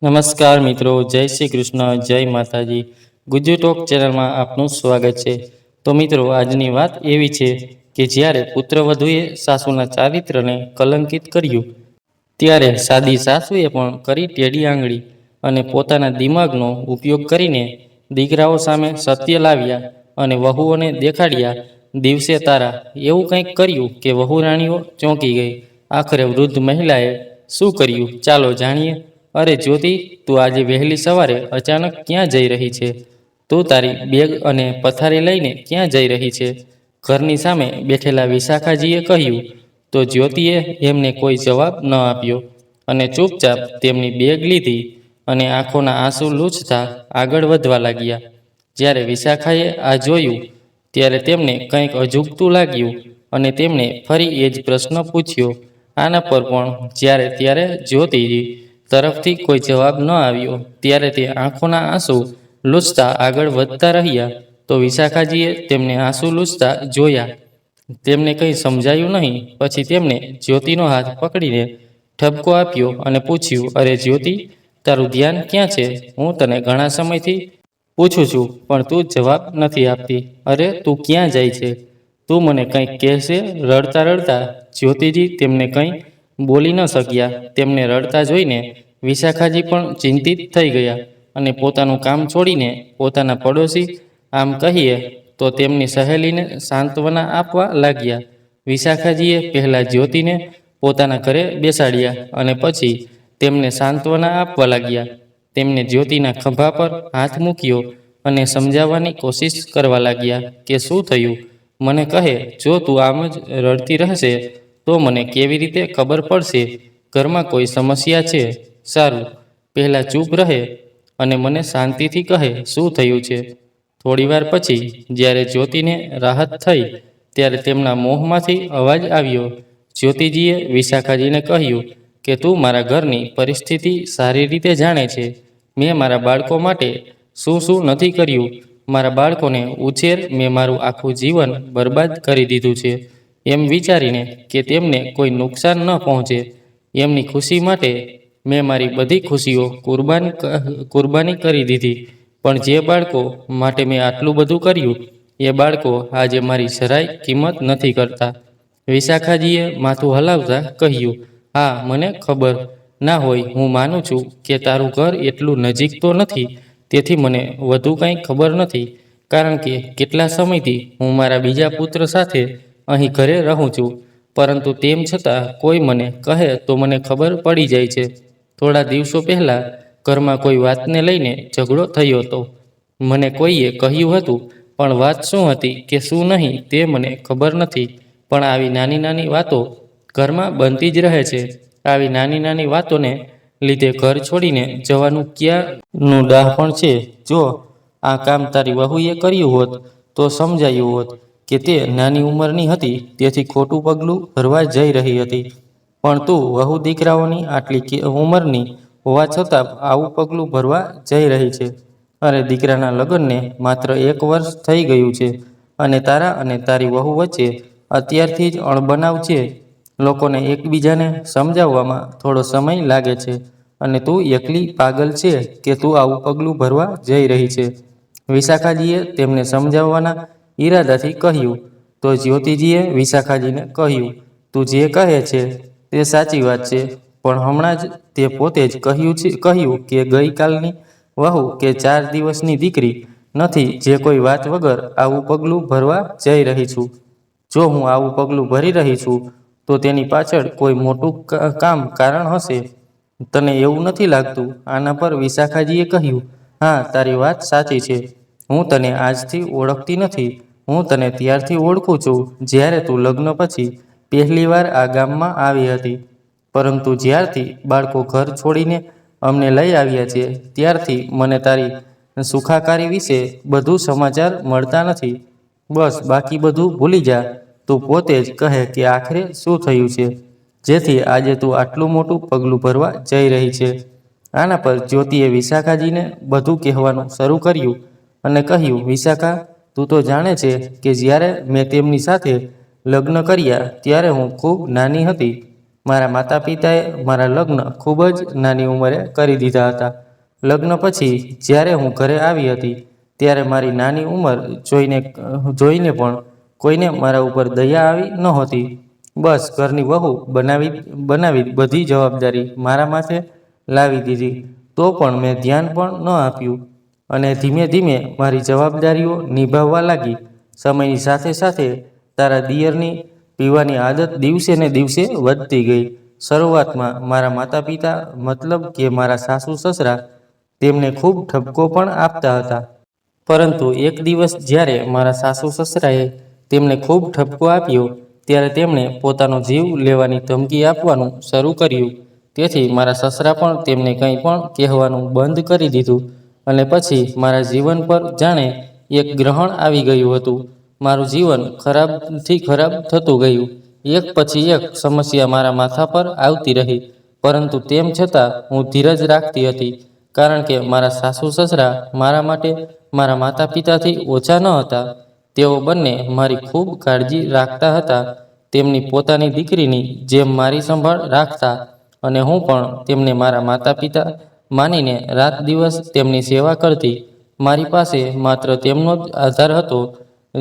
નમસ્કાર મિત્રો, જય શ્રી કૃષ્ણ, જય માતાજી. ગુજુ ટોક ચેનલમાં આપનું સ્વાગત છે. તો મિત્રો, આજની વાત એવી છે કે જ્યારે પુત્રવધુએ સાસુના ચારિત્રને કલંકિત કર્યું, ત્યારે સાદી સાસુએ પણ કરી ટેડી આંગળી અને પોતાના દિમાગનો ઉપયોગ કરીને દીકરાઓ સામે સત્ય લાવ્યા અને વહુઓને દેખાડ્યા. દિવસે તારા એવું કંઈક કર્યું કે વહુ રાણીઓ ચોંકી ગઈ. આખરે વૃદ્ધ મહિલાએ શું કર્યું, ચાલો જાણીએ. અરે જ્યોતિ, તું આજે વહેલી સવારે અચાનક ક્યાં જઈ રહી છે? તું તારી બેગ અને પથારી લઈને ક્યાં જઈ રહી છે? ઘરની સામે બેઠેલા વિશાખાજીએ કહ્યું. તો જ્યોતિએ એમને કોઈ જવાબ ન આપ્યો અને ચૂપચાપ તેમની બેગ લીધી અને આંખોના આંસુ લૂછતા આગળ વધવા લાગ્યા. જ્યારે વિશાખાએ આ જોયું, ત્યારે તેમને કંઈક અજુગતું લાગ્યું અને તેમણે ફરી એ જ પ્રશ્ન પૂછ્યો. આના પર પણ જ્યારે ત્યારે જ્યોતિજી તરફથી કોઈ જવાબ ન આવ્યો, ત્યારે તે આંખોના આંસુ લૂછતા આગળ વધતા રહ્યા. તો વિશાખાજીએ તેમને આંસુ લૂછતા જોયા. તેમને કંઈ સમજાયું નહીં. પછી તેમણે જ્યોતિનો હાથ પકડીને ઠપકો આપ્યો અને પૂછ્યું, અરે જ્યોતિ, તારું ધ્યાન ક્યાં છે? હું તને ઘણા સમયથી પૂછું છું, પણ તું જવાબ નથી આપતી. અરે તું ક્યાં જાય છે? તું મને કંઈક કહેશે? રડતા રડતા જ્યોતિજી તેમને કંઈ બોલી ન શક્યા. તેમને રડતા જોઈને વિશાખાજી પણ ચિંતિત થઈ ગયા અને પોતાનું કામ છોડીને પોતાના પડોશી, આમ કહીએ તો તેમની સહેલીને સાંત્વના આપવા લાગ્યા. વિશાખાજીએ પહેલાં જ્યોતિને પોતાના ઘરે બેસાડ્યા અને પછી તેમને સાંત્વના આપવા લાગ્યા. તેમને જ્યોતિના ખભા પર હાથ મૂક્યો અને સમજાવવાની કોશિશ કરવા લાગ્યા કે શું થયું, મને કહે. જો તું આમ જ રડતી રહેશે તો મને કેવી રીતે ખબર પડશે ઘરમાં કોઈ સમસ્યા છે? સારું, પહેલાં ચૂપ રહે અને મને શાંતિથી કહે શું થયું છે. થોડીવાર પછી જ્યારે જ્યોતિને રાહત થઈ, ત્યારે તેમના મોંમાંથી અવાજ આવ્યો. જ્યોતિજીએ વિશાખાજીને કહ્યું કે તું મારા ઘરની પરિસ્થિતિ સારી રીતે જાણે છે. મેં મારા બાળકો માટે શું શું નથી કર્યું. મારા બાળકોને ઉછેર મેં મારું આખું જીવન બરબાદ કરી દીધું છે, એમ વિચારીને કે તેમને કોઈ નુકસાન ન પહોંચે. એમની ખુશી માટે મેં મારી બધી ખુશીઓ કુરબાની કરી દીધી. પણ જે બાળકો માટે મેં આટલું બધું કર્યું, એ બાળકો આજે મારી જરાય કિંમત નથી કરતા. વિશાખાજીએ માથું હલાવતા કહ્યું, હા, મને ખબર ના હોય. હું માનું છું કે તારું ઘર એટલું નજીક તો નથી, તેથી મને વધુ કંઈ ખબર નથી. કારણ કે કેટલા સમયથી હું મારા બીજા પુત્ર સાથે અહીં ઘરે રહું છું, પરંતુ તેમ છતાં કોઈ મને કહે તો મને ખબર પડી જાય છે. થોડા દિવસો પહેલાં ઘરમાં કોઈ વાતને લઈને ઝઘડો થયો હતો. મને કોઈએ કહ્યું હતું, પણ વાત શું હતી કે શું નહીં તે મને ખબર નથી. પણ આવી નાની નાની વાતો ઘરમાં બનતી જ રહે છે. આવી નાની નાની વાતોને લીધે ઘર છોડીને જવાનું ક્યાંનું ડહાપણ છે. જો આ કામ તારી વહુએ કર્યું હોત તો સમજાયું હોત કે તે નાની ઉંમરની હતી, તેથી ખોટું પગલું ભરવા જઈ રહી હતી. પણ તું વહુ દીકરાઓની આટલી ઉંમરની હોવા છતાં આવું પગલું ભરવા જઈ રહી છે. અરે દીકરાના લગ્નને માત્ર 1 વર્ષ થઈ ગયું છે અને તારા અને તારી વહુ વચ્ચે અત્યારથી જ અણબનાવ છે. લોકોને એકબીજાને સમજાવવામાં થોડો સમય લાગે છે અને તું એકલી પાગલ છે કે તું આવું પગલું ભરવા જઈ રહી છે. વિશાખાજીએ તેમને સમજાવવાના ઈરાદાથી કહ્યું. તો જ્યોતિજીએ વિશાખાજીને કહ્યું, તું જે કહે છે તે સાચી વાત છે, પણ હમણાં જ તે પોતે જ કહ્યું કે ગઈકાલની વહુ કે 4 દિવસની દીકરી નથી જે કોઈ વાત વગર આવું પગલું ભરવા જઈ રહી છું. જો હું આવું પગલું ભરી રહી છું તો તેની પાછળ કોઈ મોટું કારણ હશે. તને એવું નથી લાગતું? આના પર વિશાખાજીએ કહ્યું, હા, તારી વાત સાચી છે. હું તને આજથી ઓળખતી નથી. હું તને ત્યારથી ઓળખું છું જ્યારે તું લગ્ન પછી પહેલીવાર આ ગામમાં આવી હતી. પરંતુ જ્યારથી બાળકો ઘર છોડીને અમને લઈ આવ્યા છે, ત્યારથી મને તારી સુખાકારી વિશે બધું સમાચાર મળતા નથી. બસ બાકી બધું ભૂલી જા. તું પોતે જ કહે કે આખરે શું થયું છે, જેથી આજે તું આટલું મોટું પગલું ભરવા જઈ રહી છે. આના પર જ્યોતિએ વિશાખાજીને બધું કહેવાનું શરૂ કર્યું અને કહ્યું, વિશાખા, તું તો જાણે છે કે જ્યારે મેં તેમની સાથે લગ્ન કર્યા ત્યારે હું ખૂબ નાની હતી. મારા માતા પિતાએ મારા લગ્ન ખૂબ જ નાની ઉંમરે કરી દીધા હતા. લગ્ન પછી જ્યારે હું ઘરે આવી હતી ત્યારે મારી નાની ઉંમર જોઈને પણ કોઈને મારા ઉપર દયા આવી નહોતી. બસ ઘરની વહુ બનાવી બધી જવાબદારી મારા માથે લાવી દીધી. તો પણ મેં ધ્યાન પણ ન આપ્યું અને ધીમે ધીમે મારી જવાબદારીઓ નિભાવવા લાગી. સમયની સાથે સાથે તારા દિયરની પીવાની આદત દિવસે ને દિવસે વધતી ગઈ. શરૂઆતમાં મારા માતા પિતા મતલબ કે મારા સાસુ સસરા તેમને ખૂબ ઠપકો પણ આપતા હતા. પરંતુ એક દિવસ જ્યારે મારા સાસુ સસરાએ તેમને ખૂબ ઠપકો આપ્યો ત્યારે તેમણે પોતાનો જીવ લેવાની ધમકી આપવાનું શરૂ કર્યું. તેથી મારા સસરા પણ તેમને કંઈ પણ કહેવાનું બંધ કરી દીધું અને પછી મારા જીવન પર જાણે એક ગ્રહણ આવી ગયું હતું. મારું જીવન ખરાબથી ખરાબ થતું ગયું. એક પછી એક સમસ્યા મારા માથા પર આવતી રહી, પરંતુ તેમ છતાં હું ધીરજ રાખતી હતી, કારણ કે મારા સાસુ સસરા મારા માટે મારા માતા પિતાથી ઓછા ન હતા. તેઓ બંને મારી ખૂબ કાળજી રાખતા હતા, તેમની પોતાની દીકરીની જેમ મારી સંભાળ રાખતા અને હું પણ તેમને મારા માતા પિતા માનીને રાત દિવસ તેમની સેવા કરતી. મારી પાસે માત્ર તેમનો જ આધાર હતો,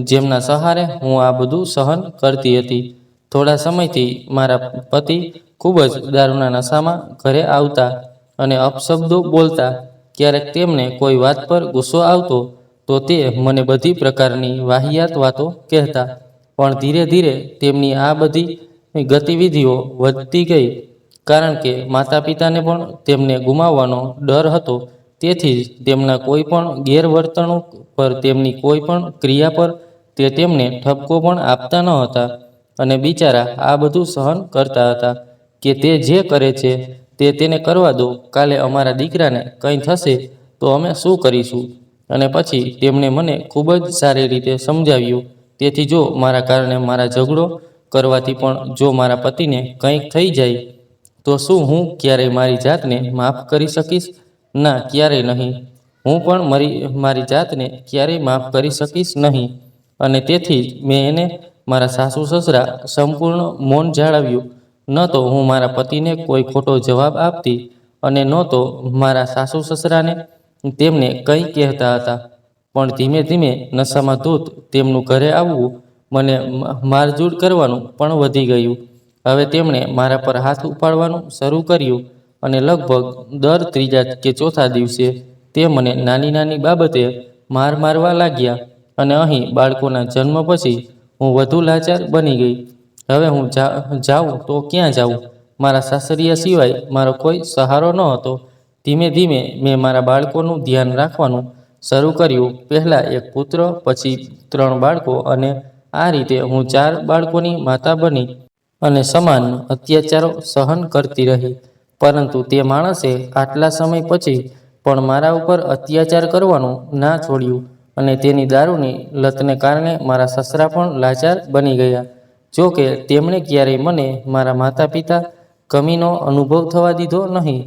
જેમના સહારે હું આ બધું સહન કરતી હતી. થોડા સમયથી મારા પતિ ખૂબ જ દારૂના નશામાં ઘરે આવતા અને અપશબ્દો બોલતા. ક્યારેક તેમને કોઈ વાત પર ગુસ્સો આવતો તો તે મને બધી પ્રકારની વાહિયાત વાતો કહેતા. પણ ધીરે ધીરે તેમની આ બધી ગતિવિધિઓ વધતી ગઈ, કારણ કે માતા પિતાને પણ તેમને ગુમાવવાનો ડર હતો. તેથી જ તેમના કોઈ પણ ગેરવર્તણૂક પર, તેમની કોઈ પણ ક્રિયા પર તે તેમને ઠપકો પણ આપતા ન હતા અને બિચારા આ બધું સહન કરતા હતા કે તે જે કરે છે તે તેને કરવા દો, કાલે અમારા દીકરાને કંઈ થશે તો અમે શું કરીશું. અને પછી તેમણે મને ખૂબ જ સારી રીતે સમજાવ્યું. તેથી જો મારા કારણે મારા ઝઘડો કરવાથી પણ જો મારા પતિને કંઈક થઈ જાય તો શું હું ક્યારેય મારી જાતને માફ કરી શકીશ? ના, ક્યારેય નહીં. હું પણ મારી જાતને ક્યારેય માફ કરી શકીશ નહીં. અને તેથી જ મેં એને મારા સાસુ સસરા સંપૂર્ણ મૌન જાળવ્યું. ન તો હું મારા પતિને કોઈ ખોટો જવાબ આપતી અને ન તો મારા સાસુ સસરાને તેમને કંઈ કહેતા હતા. પણ ધીમે ધીમે નશામાં ધૂત તેમનું ઘરે આવવું, મને મારઝૂડ કરવાનું પણ વધી ગયું. હવે તેમણે મારા પર હાથ ઉપાડવાનું શરૂ કર્યું અને લગભગ દર ત્રીજા કે ચોથા દિવસે તે મને નાની નાની બાબતે મારવા લાગ્યા. અને અહીં બાળકોના જન્મ પછી હું વધુ લાચાર બની ગઈ. હવે હું જાઉં તો ક્યાં જાઉં? મારા સાસરિયા સિવાય મારો કોઈ સહારો ન હતો. ધીમે ધીમે મેં મારા બાળકોનું ધ્યાન રાખવાનું શરૂ કર્યું. પહેલાં એક પુત્ર, પછી 3 બાળકો અને આ રીતે હું 4 બાળકોની માતા બની અને સમાન અત્યાચારો સહન કરતી રહી. પરંતુ તે માણસે આટલા સમય પછી પણ મારા ઉપર અત્યાચાર કરવાનું ના છોડ્યું અને તેની દારૂની લતને કારણે મારા સસરા પણ લાચાર બની ગયા. જો કે તેમણે ક્યારેય મને મારા માતા પિતા કમીનો અનુભવ થવા દીધો નહીં.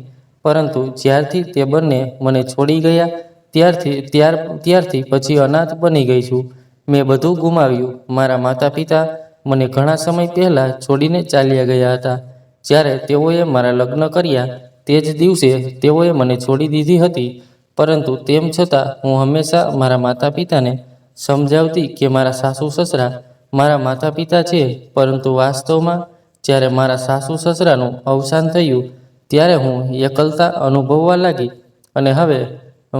પરંતુ જ્યારથી તે બંને મને છોડી ગયા ત્યારથી પછી અનાથ બની ગઈ છું. મેં બધું ગુમાવ્યું. મારા માતા પિતા મને ઘણા સમય પહેલાં છોડીને ચાલ્યા ગયા હતા. જ્યારે તેઓએ મારા લગ્ન કર્યા તે જ દિવસે તેઓએ મને છોડી દીધી હતી. પરંતુ તેમ છતાં હું હંમેશા મારા માતા પિતાને સમજાવતી કે મારા સાસુ સસરા મારા માતા પિતા છે. પરંતુ વાસ્તવમાં જ્યારે મારા સાસુ સસરાનું અવસાન થયું ત્યારે હું એકલતા અનુભવવા લાગી. અને હવે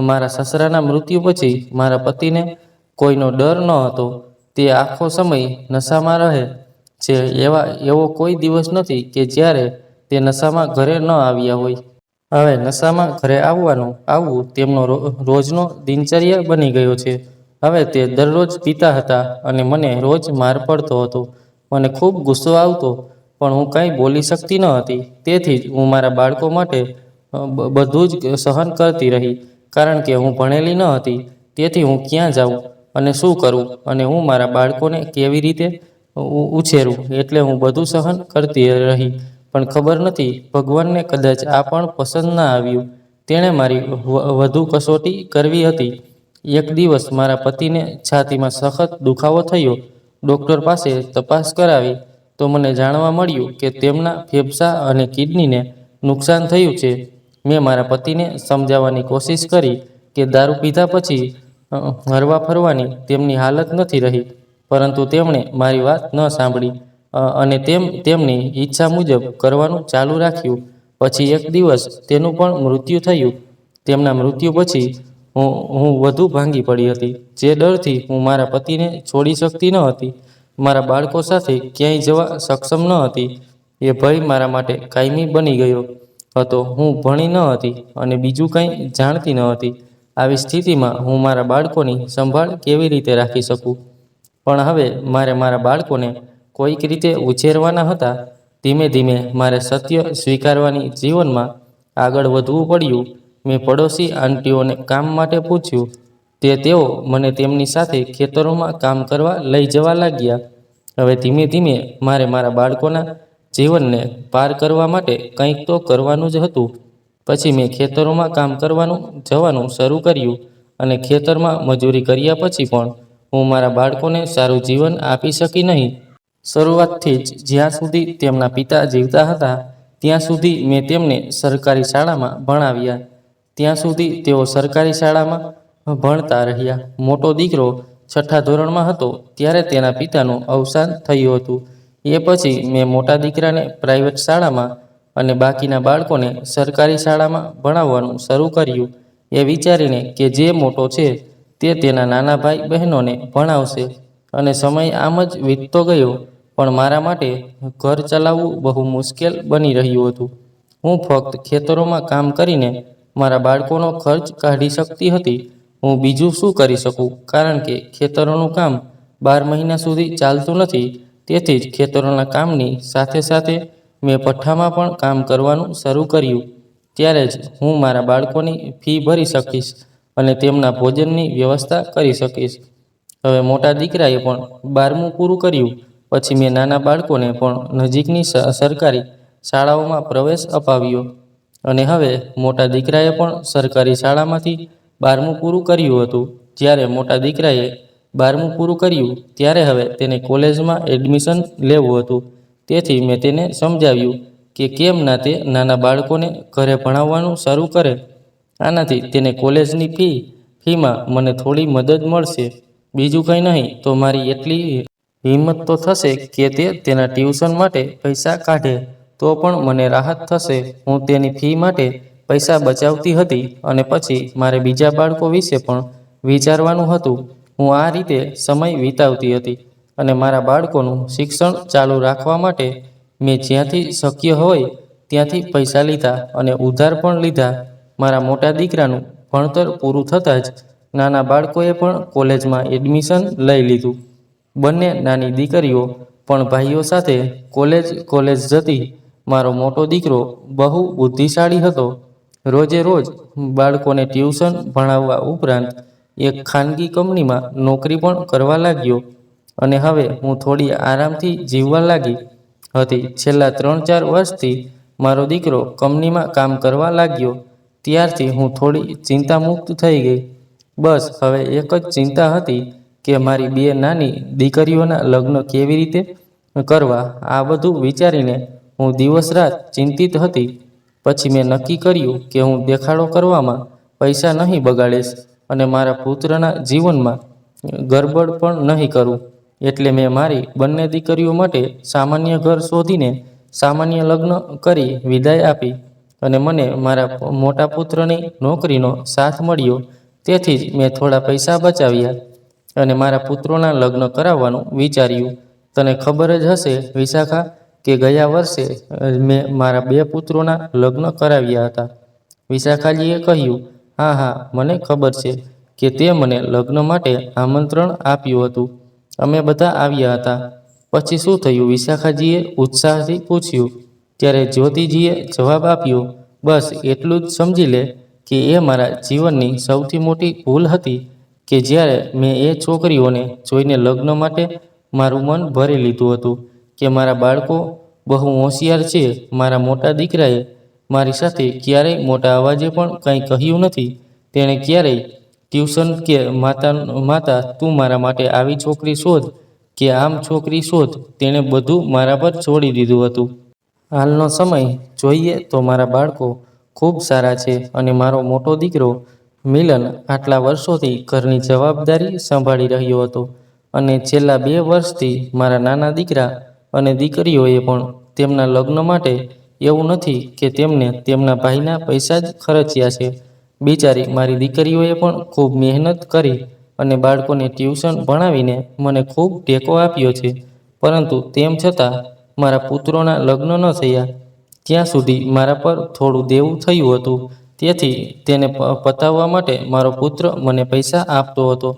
મારા સસરાના મૃત્યુ પછી મારા પતિને કોઈનો ડર ન હતો. તે આખો સમય નશામાં રહે છે. એવો કોઈ દિવસ નથી કે જ્યારે તે નશામાં ઘરે ન આવ્યા હોય. હવે નશામાં ઘરે આવવું તેમનો રોજનો દિનચર્યા બની ગયો છે. હવે તે દરરોજ પીતા હતા અને મને રોજ માર પડતો હતો. મને ખૂબ ગુસ્સો આવતો, પણ હું કંઈ બોલી શકતી ન હતી. તેથી જ હું મારા બાળકો માટે બધું જ સહન કરતી રહી, કારણ કે હું ભણેલી ન હતી. તેથી હું ક્યાં જાઉં અને શું કરું અને હું મારા બાળકોને કેવી રીતે ઉછેરું, એટલે હું બધું સહન કરતી રહી. પણ ખબર નથી, ભગવાનને કદાચ આ પણ પસંદ ના આવ્યું. તેણે મારી વધુ કસોટી કરવી હતી. એક દિવસ મારા પતિને છાતીમાં સખત દુખાવો થયો. ડૉક્ટર પાસે તપાસ કરાવી તો મને જાણવા મળ્યું કે તેમના ફેફસા અને કિડનીને નુકસાન થયું છે. મેં મારા પતિને સમજાવવાની કોશિશ કરી કે દારૂ પીધા પછી હરવા ફરવાની તેમની હાલત નથી રહી, પરંતુ તેમણે મારી વાત ન સાંભળી અને તેમની ઈચ્છા મુજબ કરવાનું ચાલુ રાખ્યું. પછી એક દિવસ તેનું પણ મૃત્યુ થયું. તેમના મૃત્યુ પછી હું વધુ ભાંગી પડી હતી. જે ડરથી હું મારા પતિને છોડી શકતી ન હતી, મારા બાળકો સાથે ક્યાંય જવા સક્ષમ ન હતી, એ ભય મારા માટે કાયમી બની ગયો હતો. હું ભણી ન હતી અને બીજું કંઈ જાણતી ન હતી. આવી સ્થિતિમાં હું મારા બાળકોની સંભાળ કેવી રીતે રાખી શકું? પણ હવે મારે મારા બાળકોને કોઈક રીતે ઉછેરવાના હતા. ધીમે ધીમે મારે સત્ય સ્વીકારવાની જીવનમાં આગળ વધવું પડ્યું. મેં પડોશી આંટીઓને કામ માટે પૂછ્યું. તેઓ મને તેમની સાથે ખેતરોમાં કામ કરવા લઈ જવા લાગ્યા. હવે ધીમે ધીમે મારે મારા બાળકોના જીવનને પાર કરવા માટે કંઈક તો કરવાનું જ હતું. પછી મેં ખેતરોમાં કામ જવાનું શરૂ કર્યું અને ખેતરમાં મજૂરી કર્યા પછી પણ હું મારા બાળકોને સારું જીવન આપી શકી નહીં. શરૂઆતથી જ જ્યાં સુધી તેમના પિતા જીવતા હતા ત્યાં સુધી મેં તેમને સરકારી શાળામાં ભણાવ્યા. ત્યાં સુધી તેઓ સરકારી શાળામાં ભણતા રહ્યા. મોટો દીકરો 6ઠ્ઠા ધોરણમાં હતો ત્યારે તેના પિતાનું અવસાન થયું હતું. એ પછી મેં મોટા દીકરાને પ્રાઇવેટ શાળામાં અને બાકીના બાળકોને સરકારી શાળામાં ભણાવવાનું શરૂ કર્યું, એ વિચારીને કે જે મોટો છે તે તેના નાના ભાઈ બહેનોને ભણાવશે. અને સમય આમ જ વીતતો ગયો. પણ મારા માટે ઘર ચલાવવું બહુ મુશ્કેલ બની રહ્યું હતું. હું ફક્ત ખેતરોમાં કામ કરીને મારા બાળકોનો ખર્ચ કાઢી શકતી હતી. હું બીજું શું કરી શકું? કારણ કે ખેતરોનું કામ 12 મહિના સુધી ચાલતું નથી. તેથી જ ખેતરોના કામની સાથે સાથે મેં પઠ્ઠામાં પણ કામ કરવાનું શરૂ કર્યું. ત્યારે જ હું મારા બાળકોની ફી ભરી શકીશ અને તેમના ભોજનની વ્યવસ્થા કરી શકીશ. હવે મોટા દીકરાએ પણ 12મું પૂરું કર્યું. પછી મેં નાના બાળકોને પણ નજીકની સરકારી શાળાઓમાં પ્રવેશ અપાવ્યો. અને હવે મોટા દીકરાએ પણ સરકારી શાળામાંથી 12મું પૂરું કર્યું હતું. જ્યારે મોટા દીકરાએ 12મું પૂરું કર્યું ત્યારે હવે તેને કોલેજમાં એડમિશન લેવું હતું. તેથી મેં તેને સમજાવ્યું કે કેમ ના તે નાના બાળકોને ઘરે ભણાવવાનું શરૂ કરે. આનાથી તેને કોલેજની ફીમાં મને થોડી મદદ મળશે. બીજું કંઈ નહીં તો મારી એટલી હિંમત તો થશે કે તે તેના ટ્યુશન માટે પૈસા કાઢે તો પણ મને રાહત થશે. હું તેની ફી માટે પૈસા બચાવતી હતી અને પછી મારે બીજા બાળકો વિશે પણ વિચારવાનું હતું. હું આ રીતે સમય વિતાવતી હતી અને મારા બાળકોનું શિક્ષણ ચાલુ રાખવા માટે મેં જ્યાંથી શક્ય હોય ત્યાંથી પૈસા લીધા અને ઉધાર પણ લીધા. મારા મોટા દીકરાનું ભણતર પૂરું થતાં જ નાના બાળકોએ પણ કોલેજમાં એડમિશન લઈ લીધું. બંને નાની દીકરીઓ પણ ભાઈઓ સાથે કોલેજ જતી. મારો મોટો દીકરો બહુ બુદ્ધિશાળી હતો. રોજે રોજ બાળકોને ટ્યુશન ભણાવવા ઉપરાંત એક ખાનગી કંપનીમાં નોકરી પણ કરવા લાગ્યો અને હવે હું થોડી આરામથી જીવવા લાગી હતી. છેલ્લા 3-4 વર્ષથી મારો દીકરો કંપનીમાં કામ કરવા લાગ્યો ત્યારથી હું થોડી ચિંતામુક્ત થઈ ગઈ. બસ હવે એક જ ચિંતા હતી કે મારી 2 નાની દીકરીઓના લગ્ન કેવી રીતે કરવા. આ બધું વિચારીને હું દિવસ રાત ચિંતિત હતી. પછી મેં નક્કી કર્યું કે હું દેખાડો કરવામાં પૈસા નહીં બગાડીશ અને મારા પુત્રના જીવનમાં ગરબડ પણ નહીં કરું. એટલે મેં મારી બંને દીકરીઓ માટે સામાન્ય ઘર શોધીને સામાન્ય લગ્ન કરી વિદાય આપી અને મને મારા મોટા પુત્રની નોકરીનો સાથ મળ્યો. તેથી જ મેં થોડા પૈસા બચાવ્યા અને મારા પુત્રોના લગ્ન કરાવવાનું વિચાર્યું. તને ખબર જ હશે વિશાખા કે ગયા વર્ષે મેં મારા 2 પુત્રોના લગ્ન કરાવ્યા હતા. વિશાખાજીએ કહ્યું, હા હા, મને ખબર છે કે તે મને લગ્ન માટે આમંત્રણ આપ્યું હતું. અમે બધા આવ્યા હતા. પછી શું થયું? વિશાખાજીએ ઉત્સાહથી પૂછ્યું. ત્યારે જ્યોતિજીએ જવાબ આપ્યો, બસ એટલું જ સમજી લે કે એ મારા જીવનની સૌથી મોટી ભૂલ હતી કે જ્યારે મેં એ છોકરીઓને જોઈને લગ્ન માટે મારું મન ભરી લીધું હતું કે મારા બાળકો બહુ હોશિયાર છે. મારા મોટા દીકરાએ મારી સાથે ક્યારેય મોટા અવાજે પણ કંઈ કહ્યું નથી. તેણે ક્યારેય ટ્યુશન કે માતા તું મારા માટે આવી છોકરી શોધ કે આમ છોકરી શોધ, તેણે બધું મારા પર છોડી દીધું હતું. હાલનો સમય જોઈએ તો મારા બાળકો ખૂબ સારા છે અને મારો મોટો દીકરો મિલન આટલા વર્ષોથી ઘરની જવાબદારી સંભાળી રહ્યો હતો અને છેલ્લા 2 વર્ષથી મારા નાના દીકરા અને દીકરીઓએ પણ તેમના લગ્ન માટે એવું નથી કે તેમને તેમના ભાઈના પૈસા જ ખર્ચ્યા છે. બિચારી મારી દીકરીઓએ પણ ખૂબ મહેનત કરી અને બાળકોને ટ્યુશન ભણાવીને મને ખૂબ ટેકો આપ્યો છે, પરંતુ તેમ છતાં મારા પુત્રોના લગ્ન ન થયા ત્યાં સુધી મારા પર થોડું દેવું થયું હતું. તેથી તેને પતાવવા માટે મારો પુત્ર મને પૈસા આપતો હતો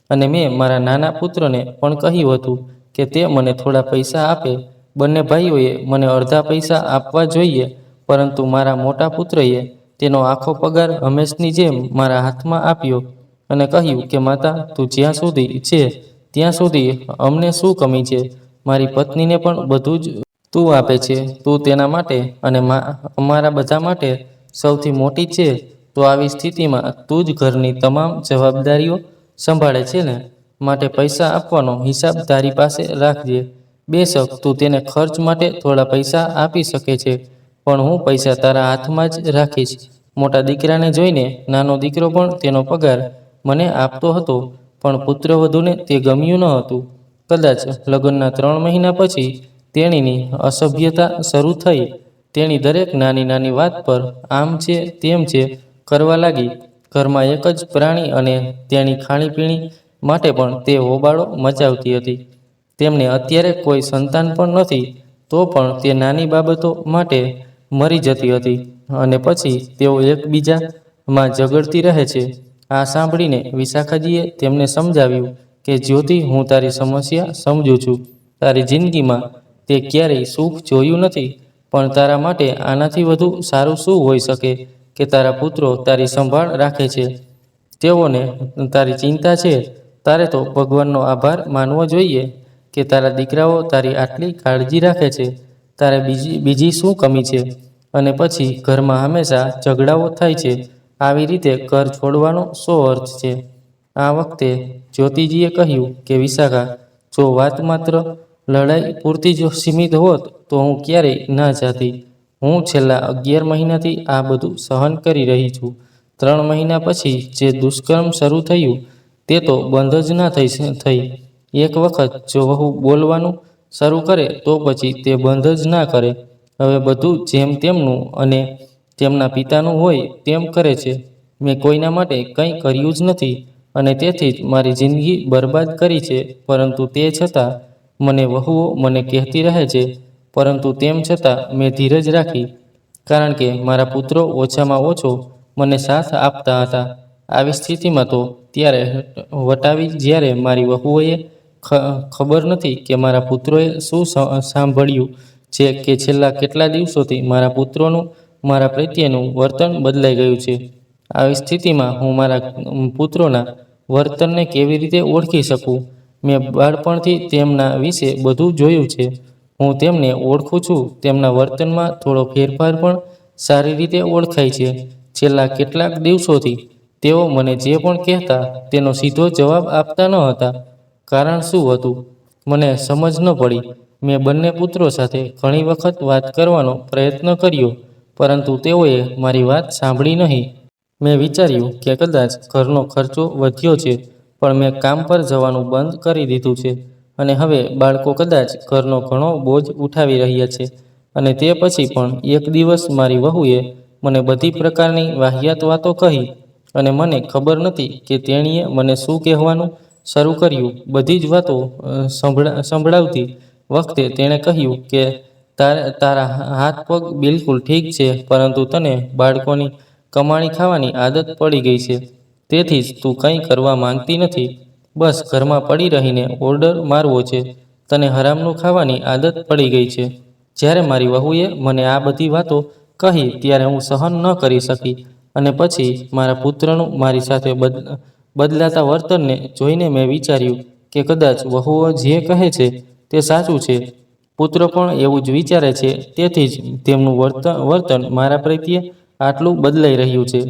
અને મેં મારા નાના પુત્રને પણ કહ્યું હતું કે તે મને થોડા પૈસા આપે. બંને ભાઈઓએ મને અડધા પૈસા આપવા જોઈએ, પરંતુ મારા મોટા પુત્રએ તેનો આખો પગાર હંમેશની જેમ મારા હાથમાં આપ્યો અને કહ્યું કે માતા, તું જ્યાં સુધી છે ત્યાં સુધી અમને શું કમી છે? મારી પત્નીને પણ બધું જ તું આપે છે. તું તેના માટે અને અમારા બધા માટે સૌથી મોટી છે. તો આવી સ્થિતિમાં તું જ ઘરની તમામ જવાબદારીઓ સંભાળે છે ને, માટે પૈસા આપવાનો હિસાબ તારી પાસે રાખજે. બેશક તું તેને ખર્ચ માટે થોડા પૈસા આપી શકે છે, પણ હું પૈસા તારા હાથમાં જ રાખીશ. મોટા દીકરાને જોઈને નાનો દીકરો પણ તેનો પગાર મને આપતો હતો, પણ પુત્રવધૂને તે ગમ્યું ન હતું. કદાચ લગ્નના 3 મહિના પછી તેણીની અસભ્યતા શરૂ થઈ. તેણી દરેક નાની નાની વાત પર આમ છે તેમ છે કરવા લાગી. ઘરમાં એક જ પ્રાણી અને તેની ખાણીપીણી માટે પણ તે હોબાળો મચાવતી હતી. તેમને અત્યારે કોઈ સંતાન પણ નથી, તો પણ તે નાની બાબતો માટે મરી જતી હતી અને પછી તેઓ એકબીજામાં ઝઘડતી રહે છે. આ સાંભળીને વિશાખાજીએ તેમને સમજાવ્યું કે જ્યોતિ, હું તારી સમસ્યા સમજું છું. તારી જિંદગીમાં તે ક્યારેય સુખ જોયું નથી, પણ તારા માટે આનાથી વધુ સારું શું હોઈ શકે કે તારા પુત્રો તારી સંભાળ રાખે છે, તેઓને તારી ચિંતા છે. તારે તો ભગવાનનો આભાર માનવો જોઈએ કે તારા દીકરાઓ તારી આટલી કાળજી રાખે છે. તારે બીજી શું કમી છે? અને પછી ઘરમાં હંમેશા ઝઘડાઓ થાય છે. આવી રીતે ઘર છોડવાનો શો અર્થ છે? આ વખતે જ્યોતિજીએ કહ્યું કે વિશાખા, જો વાત માત્ર લડાઈ પૂરતી જ સીમિત હોત તો હું ક્યારેય ના જાતી. હું છેલ્લા 11 મહિનાથી આ બધું સહન કરી રહી છું. 3 મહિના પછી જે દુષ્કર્મ શરૂ થયું તે તો બંધ જ ના થઈ. એક વખત જો વહુ બોલવાનું શરૂ કરે તો પછી તે બંધ જ ના કરે. હવે બધું જેમ તેમનું અને તેમના પિતાનું હોય તેમ કરે છે. મેં કોઈના માટે કંઈ કર્યું જ નથી અને તેથી જ મારી જિંદગી બરબાદ કરી છે, પરંતુ તે છતાં મને વહુઓ મને કહેતી રહે છે, પરંતુ તેમ છતાં મેં ધીરજ રાખી, કારણ કે મારા પુત્રો ઓછામાં ઓછો મને સાથ આપતા હતા. આવી સ્થિતિમાં તો ત્યારે વટાવી જ્યારે મારી વહુઓએ ખબર નથી કે મારા પુત્રોએ શું સાંભળ્યું છે કે છેલ્લા કેટલા દિવસોથી મારા પુત્રોનું મારા પ્રત્યેનું વર્તન બદલાઈ ગયું છે. આવી સ્થિતિમાં હું મારા પુત્રોના વર્તનને કેવી રીતે ઓળખી શકું? મેં બાળપણથી તેમના વિશે બધું જોયું છે. હું તેમને ઓળખું છું. તેમના વર્તનમાં થોડો ફેરફાર પણ સારી રીતે ઓળખાય છે. છેલ્લા કેટલાક દિવસોથી તેઓ મને જે પણ કહેતા તેનો સીધો જવાબ આપતા ન હતા. કારણ શું હતું? મને સમજ ન પડી. મેં બંને પુત્રો સાથે ઘણી વખત વાત કરવાનો પ્રયત્ન કર્યો, પરંતુ તેઓએ મારી વાત સાંભળી નહીં. મેં વિચાર્યું કે કદાચ ઘરનો ખર્ચો વધ્યો છે, પણ મેં કામ પર જવાનું બંધ કરી દીધું છે અને હવે બાળકો કદાચ ઘરનો ઘણો બોજ ઉઠાવી રહ્યા છે. અને તે પછી પણ એક દિવસ મારી વહુએ મને બધી પ્રકારની વાહિયાત વાતો કહી અને મને ખબર નથી કે તેણીએ મને શું કહેવાનું શરૂ કર્યું. બધી જ વાતો સંભળાવતી વખતે તેણે કહ્યું કે તારા હાથ પગ બિલકુલ ઠીક છે, પરંતુ તને બાળકોની કમાણી ખાવાની આદત પડી ગઈ છે, તેથી જ તું કંઈ કરવા માંગતી નથી. બસ ઘરમાં પડી રહીને ઓર્ડર મારવો છે. તને હરામનું ખાવાની આદત પડી ગઈ છે. જ્યારે મારી વહુએ મને આ બધી વાતો કહી ત્યારે હું સહન ન કરી શકી અને પછી મારા પુત્રનું મારી સાથે બદલાતા વર્તનને જોઈને મેં વિચાર્યું કે કદાચ વહુઓ જે કહે છે તે સાચું છે. પુત્રો પણ એવું જ વિચારે છે, તેથી જ તેમનું વર્તન મારા પ્રત્યે આટલું બદલાઈ રહ્યું છે.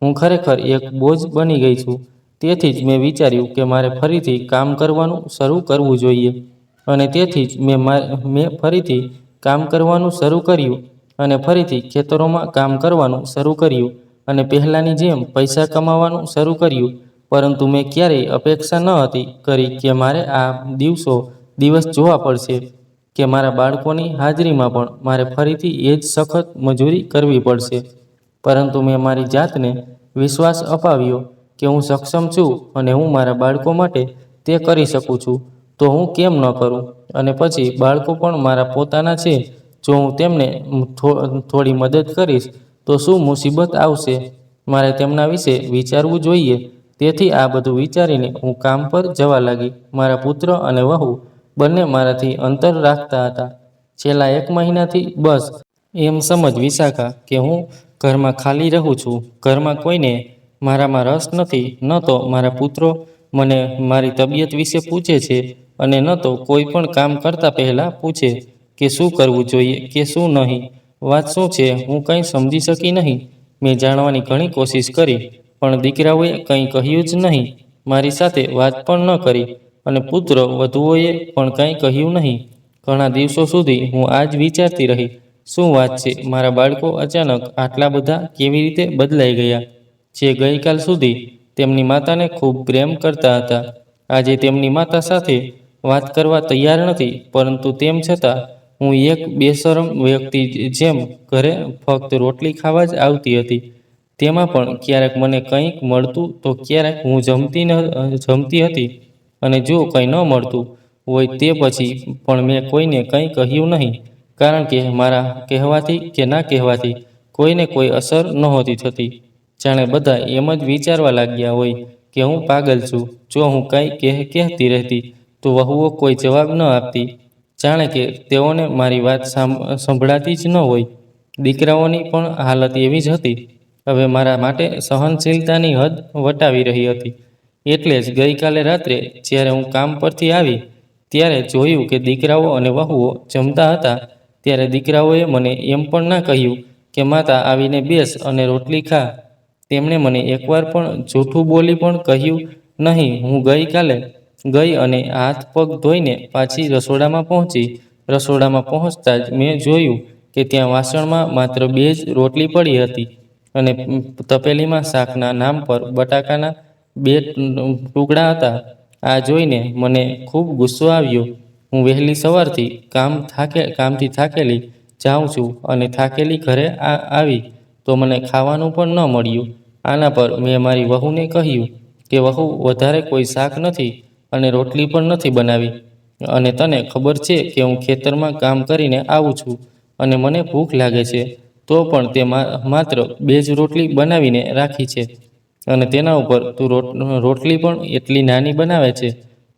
હું ખરેખર એક બોજ બની ગઈ છું. તેથી જ મેં વિચાર્યું કે મારે ફરીથી કામ કરવાનું શરૂ કરવું જોઈએ. અને તેથી જ મેં ફરીથી કામ કરવાનું શરૂ કર્યું અને ફરીથી ખેતરોમાં કામ કરવાનું શરૂ કર્યું અને પહેલાંની જેમ પૈસા કમાવાનું શરૂ કર્યું. પરંતુ મેં ક્યારેય અપેક્ષા ન હતી કરી કે મારે આ દિવસ જોવા પડશે, કે મારા બાળકોની હાજરીમાં પણ મારે ફરીથી એ જ સખત મજૂરી કરવી પડશે. પરંતુ મેં મારી જાતને વિશ્વાસ અપાવ્યો કે હું સક્ષમ છું અને હું મારા બાળકો માટે તે કરી શકું છું, તો હું કેમ ન કરું? અને પછી બાળકો પણ મારા પોતાના છે. જો હું તેમને થોડી મદદ કરીશ તો શું મુસીબત આવશે? મારે તેમના વિશે વિચારવું જોઈએ. તેથી આ બધું વિચારીને હું કામ પર જવા લાગી. મારા પુત્ર અને વહુ બંને મારાથી અંતર રાખતા હતા. છેલ્લા 1 મહિનાથી બસ એમ સમજ વિશાખા કે હું ઘરમાં ખાલી રહું છું. ઘરમાં કોઈને મારામાં રસ નથી. ન તો મારા પુત્રો મને મારી તબિયત વિશે પૂછે છે અને ન તો કોઈ પણ કામ કરતા પહેલાં પૂછે કે શું કરવું જોઈએ કે શું નહીં. વાત શું છે હું કંઈ સમજી શકી નહીં. મેં જાણવાની ઘણી કોશિશ કરી, પણ દીકરાઓએ કંઈ કહ્યું જ નહીં. મારી સાથે વાત પણ ન કરી અને પુત્ર વધુઓએ પણ કંઈ કહ્યું નહીં. ઘણા દિવસો સુધી હું આ જ વિચારતી રહી, શું વાત છે, મારા બાળકો અચાનક આટલા બધા કેવી રીતે બદલાઈ ગયા? જે ગઈકાલ સુધી તેમની માતાને ખૂબ પ્રેમ કરતા હતા, આજે તેમની માતા સાથે વાત કરવા તૈયાર નથી. પરંતુ તેમ છતાં હું એક બેશરમ વ્યક્તિ જેમ ઘરે ફક્ત રોટલી ખાવા જ આવતી હતી. તેમાં પણ ક્યારેક મને કંઈક મળતું તો ક્યારેક હું જમતી હતી અને જો કંઈ ન મળતું હોય તે પછી પણ મેં કોઈને કંઈ કહ્યું નહીં, કારણ કે મારા કહેવાથી કે ના કહેવાથી કોઈને કોઈ અસર નહોતી થતી. જાણે બધા એમ જ વિચારવા લાગ્યા હોય કે હું પાગલ છું. જો હું કંઈ કહેતી રહેતી તો વહુઓ કોઈ જવાબ ન આપતી, જાણે કે તેઓને મારી વાત સંભળાતી જ ન હોય. દીકરાઓની પણ હાલત એવી જ હતી. હવે મારા માટે સહનશીલતાની હદ વટાવી રહી હતી. એટલે જ ગઈકાલે રાત્રે જ્યારે હું કામ પરથી આવી ત્યારે જોયું કે દીકરાઓ અને વહુઓ જમતા હતા. ત્યારે દીકરાઓએ મને એમ પણ ના કહ્યું કે માતા આવીને બેસ અને રોટલી ખા. તેમણે મને એકવાર પણ જૂઠું બોલી પણ કહ્યું નહીં. હું ગઈકાલે ગઈ અને હાથ પગ ધોઈને પાછી રસોડામાં પહોંચી. રસોડામાં પહોંચતા જ મેં જોયું કે ત્યાં વાસણમાં માત્ર 2 જ રોટલી પડી હતી અને તપેલીમાં શાકના નામ પર બટાકાના 2 ટુકડા હતા. આ જોઈને મને ખૂબ ગુસ્સો આવ્યો. હું વહેલી સવારથી કામથી થાકેલી જાઉં છું અને થાકેલી ઘરે આવી તો મને ખાવાનું પણ ન મળ્યું. આના પર મેં મારી વહુને કહ્યું કે વહુ, વધારે કોઈ શાક નથી અને રોટલી પણ નથી બનાવી, અને તને ખબર છે કે હું ખેતરમાં કામ કરીને આવું છું અને મને ભૂખ લાગે છે, તો પણ તે માત્ર 2 જ રોટલી બનાવીને રાખી છે અને તેના ઉપર તું રોટલી પણ એટલી નાની બનાવે છે.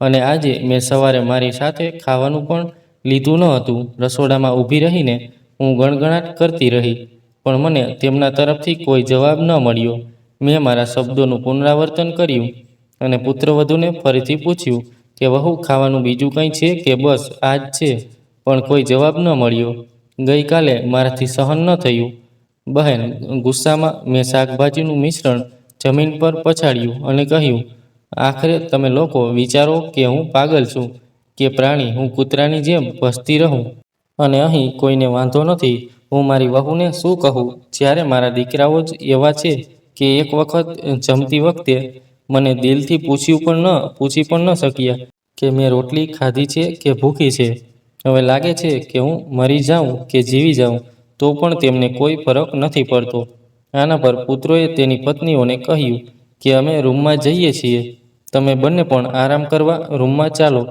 અને આજે મેં સવારે મારી સાથે ખાવાનું પણ લીધું ન હતું. રસોડામાં ઊભી રહીને હું ગણગણાટ કરતી રહી, પણ મને તેમના તરફથી કોઈ જવાબ ન મળ્યો. મેં મારા શબ્દોનું પુનરાવર્તન કર્યું અને પુત્રવધૂને ફરીથી પૂછ્યું કે વહુ, ખાવાનું બીજું કંઈ છે કે બસ આ જ છે? પણ કોઈ જવાબ ન મળ્યો. ગઈકાલે મારાથી સહન ન થયું. બહેન, ગુસ્સામાં મેં શાકભાજીનું મિશ્રણ જમીન પર પછાડ્યું અને કહ્યું, આખરે તમે લોકો વિચારો કે હું પાગલ છું કે પ્રાણી. હું કૂતરાની જેમ ભસતી રહું અને અહીં કોઈને વાંધો નથી. હું મારી વહુને શું કહું, જ્યારે મારા દીકરાઓ જ એવા છે કે એક વખત જમતી વખતે મને દિલથી પૂછી પણ ન શક્યા કે મેં રોટલી ખાધી છે કે ભૂખી છે. હવે લાગે છે કે હું મરી જાઉં કે જીવી જાઉં તો પણ તેમને કોઈ ફરક નથી પડતો. આના પર પુત્રોએ તેની પત્નીઓને કહ્યું કે અમે રૂમમાં જઈએ છીએ, તમે બંને પણ આરામ કરવા રૂમમાં ચાલો.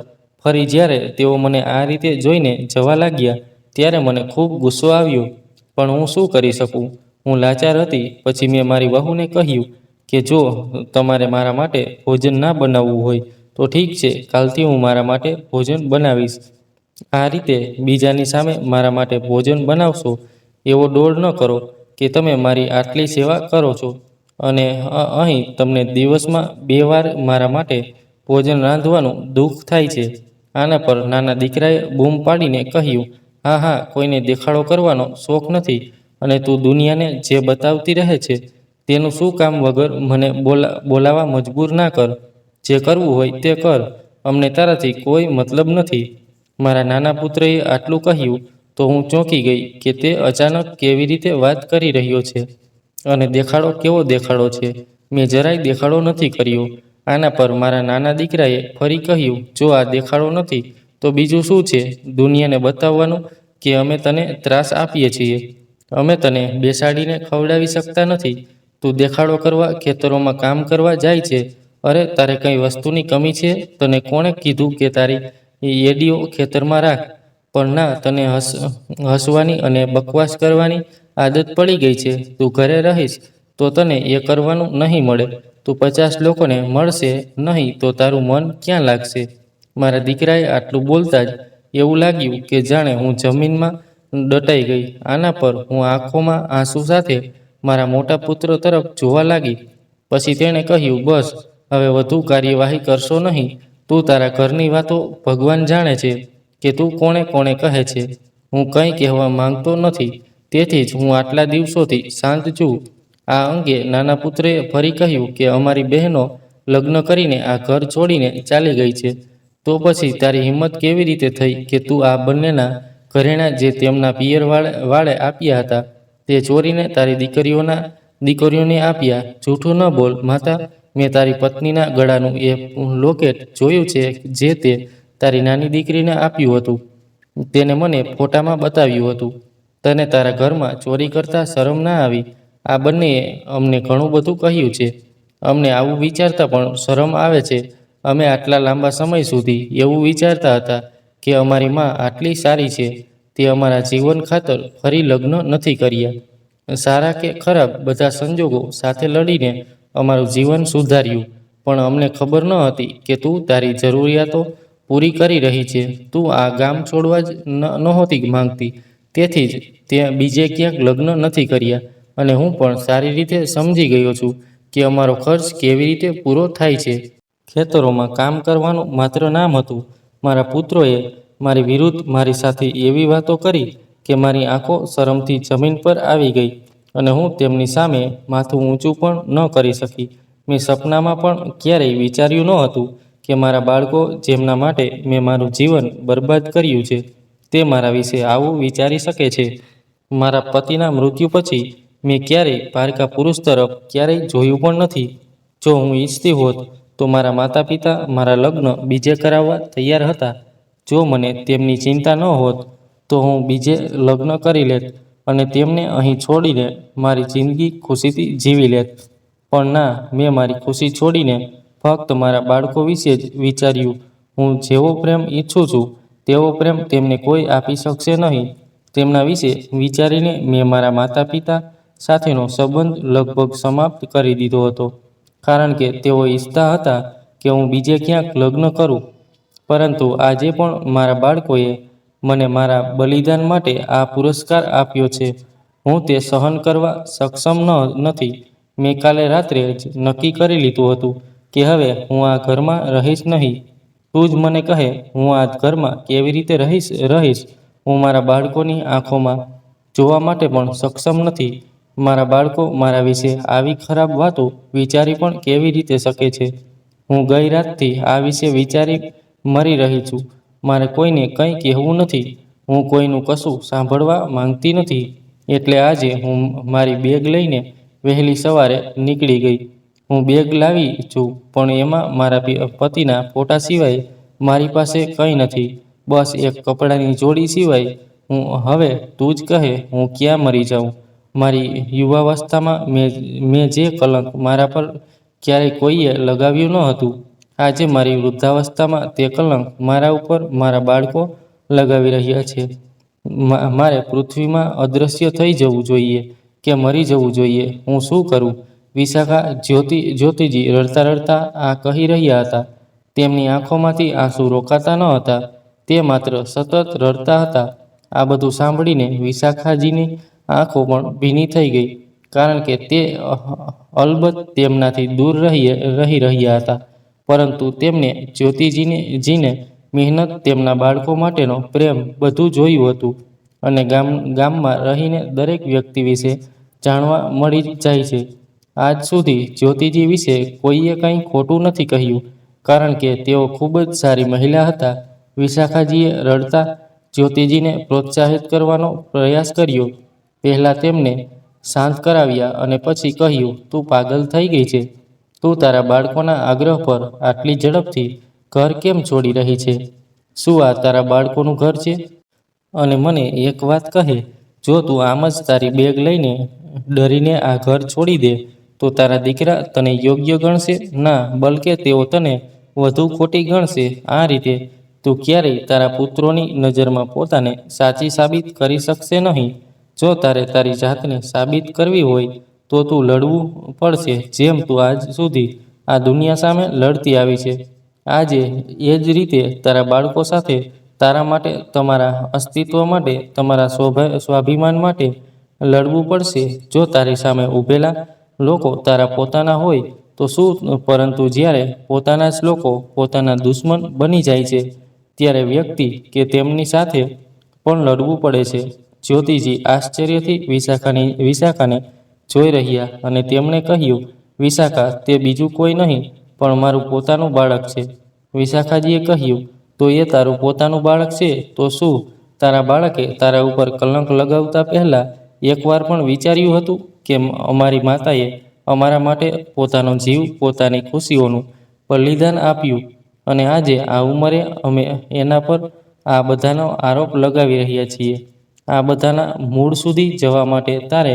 ફરી જ્યારે તેઓ મને આ રીતે જોઈને જવા લાગ્યા ત્યારે મને ખૂબ ગુસ્સો આવ્યો, પણ હું શું કરી શકું? હું લાચાર હતી. પછી મેં મારી વહુને કહ્યું કે જો તમારે મારા માટે ભોજન ના બનાવવું હોય તો ઠીક છે, કાલથી હું મારા માટે ભોજન બનાવીશ. આ રીતે બીજાની સામે મારા માટે ભોજન બનાવશો એવો ડોળ ન કરો કે તમે મારી આટલી સેવા કરો છો અને અહીં તમને દિવસમાં 2 વાર મારા માટે ભોજન રાંધવાનું દુઃખ થાય છે. આના પર નાના દીકરાએ બૂમ પાડીને કહ્યું, હા હા, કોઈને દેખાડો કરવાનો શોખ નથી અને તું દુનિયાને જે બતાવતી રહે છે તેનું શું કામ વગર મને બોલાવા મજબૂર ના કર. જે કરવું હોય તે કર, અમને તારાથી કોઈ મતલબ નથી. મારા નાના પુત્રએ આટલું કહ્યું તો હું ચોંકી ગઈ કે તે અચાનક કેવી રીતે વાત કરી રહ્યો છે. અને દેખાડો કેવો દેખાડો છે? મેં જરાય દેખાડો નથી કર્યો. આના પર મારા નાના દીકરાએ ફરી કહ્યું, જો આ દેખાડો નથી તો બીજું શું છે? દુનિયાને બતાવવાનું કે અમે તને ત્રાસ આપીએ છીએ. અમે તને બેસાડીને ખવડાવી શકતા નથી. તું દેખાડો કરવા ખેતરોમાં કામ કરવા જાય છે. અરે તારે કઈ વસ્તુની કમી છે? તને કોણે કીધું કે તારી યેડીઓ ખેતરમાં રાખ? પણ ના, તને હસવાની અને બકવાસ કરવાની આદત પડી ગઈ છે. તું ઘરે રહીશ તો તને એ કરવાનું નહીં મળે. તું 50 લોકોને મળશે નહીં તો તારું મન ક્યાં લાગશે? મારા દીકરાએ આટલું બોલતા જ એવું લાગ્યું કે જાણે હું જમીનમાં દટાઈ ગઈ. આના પર હું આંખોમાં આંસુ સાથે મારા મોટા પુત્ર તરફ જોવા લાગી. પછી તેણે કહ્યું, બસ હવે વધુ કાર્યવાહી કરશો નહીં. તું તારા ઘરની વાતો ભગવાન જાણે છે કે તું કોણે કોણે કહે છે. હું કંઈ કહેવા માંગતો નથી. તેથી જ હું આટલા દિવસોથી શાંત છું. આ અંગે નાના પુત્રએ ફરી કહ્યું કે અમારી બહેનો લગ્ન કરીને આ ઘર છોડીને ચાલી ગઈ છે. તો પછી તારી હિંમત કેવી રીતે થઈ કે તું આ બંનેના ઘરેણાં જે તેમના પિયર વાળે આપ્યા હતા તે ચોરીને તારી દીકરીઓને આપ્યા? જૂઠું ન બોલ માતા. મેં તારી પત્નીના ગળાનું એ લોકેટ જોયું છે જે તે તારી નાની દીકરીને આપ્યું હતું. તેને મને ફોટામાં બતાવ્યું હતું. તને તારા ઘરમાં ચોરી કરતા શરમ ના આવી? આ બંનેએ અમને ઘણું બધું કહ્યું છે. અમને આવું વિચારતા પણ શરમ આવે છે. અમે આટલા લાંબા સમય સુધી એવું વિચારતા હતા કે અમારી માં આટલી સારી છે. તે અમારા જીવન ખાતર ફરી લગ્ન નથી કર્યા. સારા કે ખરાબ બધા સંજોગો સાથે લડીને અમારું જીવન સુધાર્યું. પણ અમને ખબર ન હતી કે તું તારી જરૂરિયાતો પૂરી કરી રહી છે. તું આ ગામ છોડવા જ નહોતી માંગતી. તેથી જ તે બીજે ક્યાંક લગ્ન નથી કર્યા. અને હું પણ સારી રીતે સમજી ગયો છું કે અમારો ખર્ચ કેવી રીતે પૂરો થાય છે. ખેતરોમાં કામ કરવાનું માત્ર નામ હતું. મારા પુત્રોએ મારી વિરુદ્ધ મારી સાથે એવી વાતો કરી કે મારી આંખો શરમથી જમીન પર આવી ગઈ અને હું તેમની સામે માથું ઊંચું પણ ન કરી શકી. મેં સપનામાં પણ ક્યારેય વિચાર્યું ન હતું કે મારા બાળકો જેમના માટે મેં મારું જીવન બરબાદ કર્યું છે તે મારા વિશે આવું વિચારી શકે છે. મારા પતિના મૃત્યુ પછી મેં ક્યારેય પારકા પુરુષ તરફ ક્યારેય જોયું પણ નથી. જો હું ઈચ્છતી હોત તો મારા માતા પિતા મારા લગ્ન બીજે કરાવવા તૈયાર હતા. જો મને તેમની ચિંતા ન હોત તો હું બીજે લગ્ન કરી લેત અને તેમને અહીં છોડીને મારી જિંદગી ખુશીથી જીવી લેત. પણ ના, મેં મારી ખુશી છોડીને ફક્ત મારા બાળકો વિશે જ વિચાર્યું. હું જેવો પ્રેમ ઈચ્છું છું તેવો પ્રેમ તેમને કોઈ આપી શકશે નહીં. તેમના વિશે વિચારીને મેં મારા માતા પિતા સાથેનો સંબંધ લગભગ સમાપ્ત કરી દીધો હતો. કારણ કે તેઓ ઈચ્છતા હતા કે હું બીજે ક્યાંક લગ્ન કરું. પરંતુ આજે પણ મારા બાળકોએ મને મારા બલિદાન માટે આ પુરસ્કાર આપ્યો છે. હું તે સહન કરવા સક્ષમ નથી. મેં કાલે રાત્રે જ નક્કી કરી લીધું હતું કે હવે હું આ ઘરમાં રહીશ નહીં. તું જ મને કહે, હું આ ઘરમાં કેવી રીતે રહીશ? હું મારા બાળકોની આંખોમાં જોવા માટે પણ સક્ષમ નથી. મારા બાળકો મારા વિશે આવી ખરાબ વાતો વિચારી પણ કેવી રીતે શકે છે? હું ગઈ રાતથી આ વિશે વિચારી મરી રહી છું. મારે કોઈને કંઈ કહેવું નથી. હું કોઈનું કશું સાંભળવા માંગતી નથી. એટલે આજે હું મારી બેગ લઈને વહેલી સવારે નીકળી ગઈ. હું બેગ લાવી છું પણ એમાં મારા પતિના ફોટા સિવાય મારી પાસે કંઈ નથી. બસ એક કપડાની જોડી સિવાય. હવે તું જ કહે હું ક્યાં મરી જાઉં? મારી યુવાવસ્થામાં મેં જે કલંક મારા પર ક્યારેય કોઈએ લગાવ્યું ન હતું, આજે મારી વૃદ્ધાવસ્થામાં તે કલંક મારા ઉપર મારા બાળકો લગાવી રહ્યા છે. મારે પૃથ્વીમાં અદૃશ્ય થઈ જવું જોઈએ કે મરી જવું જોઈએ? હું શું કરું? વિશાખા જ્યોતિજી રડતા રડતા આ કહી રહ્યા હતા. તેમની આંખોમાંથી આંસુ રોકાતા ન હતા. તે માત્ર સતત રડતા હતા. આ બધું સાંભળીને વિશાખાજીની આંખો પણ ભીની થઈ ગઈ. કારણ કે તે અલબત્ત તેમનાથી દૂર રહી રહ્યા હતા. પરંતુ તેમને જ્યોતિજીને મહેનત, તેમના બાળકો માટેનો પ્રેમ બધું જોયું હતું. અને ગામમાં રહીને દરેક વ્યક્તિ વિશે જાણવા મળી જાય છે. આજ સુધી જ્યોતિજી વિશે કોઈએ કંઈ ખોટું નથી કહ્યું કારણ કે તેઓ ખૂબ જ સારી મહિલા હતા. વિશાખાજીએ રડતા જ્યોતિજીને પ્રોત્સાહિત કરવાનો પ્રયાસ કર્યો. પહેલાં તેમને શાંત કરાવ્યા અને પછી કહ્યું, તું પાગલ થઈ ગઈ છે. તું તારા બાળકોના આગ્રહ પર આટલી ઝડપથી ઘર કેમ છોડી રહી છે? શું આ તારા બાળકોનું ઘર છે? અને મને એક વાત કહે, જો તું આમ જ તારી બેગ લઈને ડરીને આ ઘર છોડી દે તો તારા દીકરા તને યોગ્ય ગણશે? ના, બલકે તેઓ તને વધુ ખોટી ગણશે. આ રીતે તું ક્યારેય તારા પુત્રોની નજરમાં પોતાને સાચી સાબિત કરી શકશે નહીં. જો તારે તારી જાતને સાબિત કરવી હોય તો તું લડવું પડશે જેમ તું આજ સુધી આ દુનિયા સામે લડતી આવી છે. આજે એ જ રીતે તારા બાળકો સાથે, તારા માટે, તમારા અસ્તિત્વ માટે, તમારા સ્વાભિમાન માટે લડવું પડશે. જો તારી સામે ઊભેલા લોકો તારા પોતાના હોય તો શું, પરંતુ જ્યારે પોતાના જ લોકો પોતાના દુશ્મન બની જાય છે ત્યારે વ્યક્તિ કે તેમની સાથે પણ લડવું પડે છે. જ્યોતિજી આશ્ચર્યથી વિશાખાને જોઈ રહ્યા અને તેમણે કહ્યું, વિશાખા, તે બીજું કોઈ નહીં પણ મારું પોતાનું બાળક છે. વિશાખાજીએ કહ્યું, તો એ તારું પોતાનું બાળક છે તો શું તારા બાળકે તારા ઉપર કલંક લગાવતા પહેલાં એકવાર પણ વિચાર્યું હતું કે અમારી માતાએ અમારા માટે પોતાનો જીવ, પોતાની ખુશીઓનું બલિદાન આપ્યું અને આજે આ ઉંમરે અમે એના પર આ બધાનો આરોપ લગાવી રહ્યા છીએ? આ બધાના મૂળ સુધી જવા માટે તારે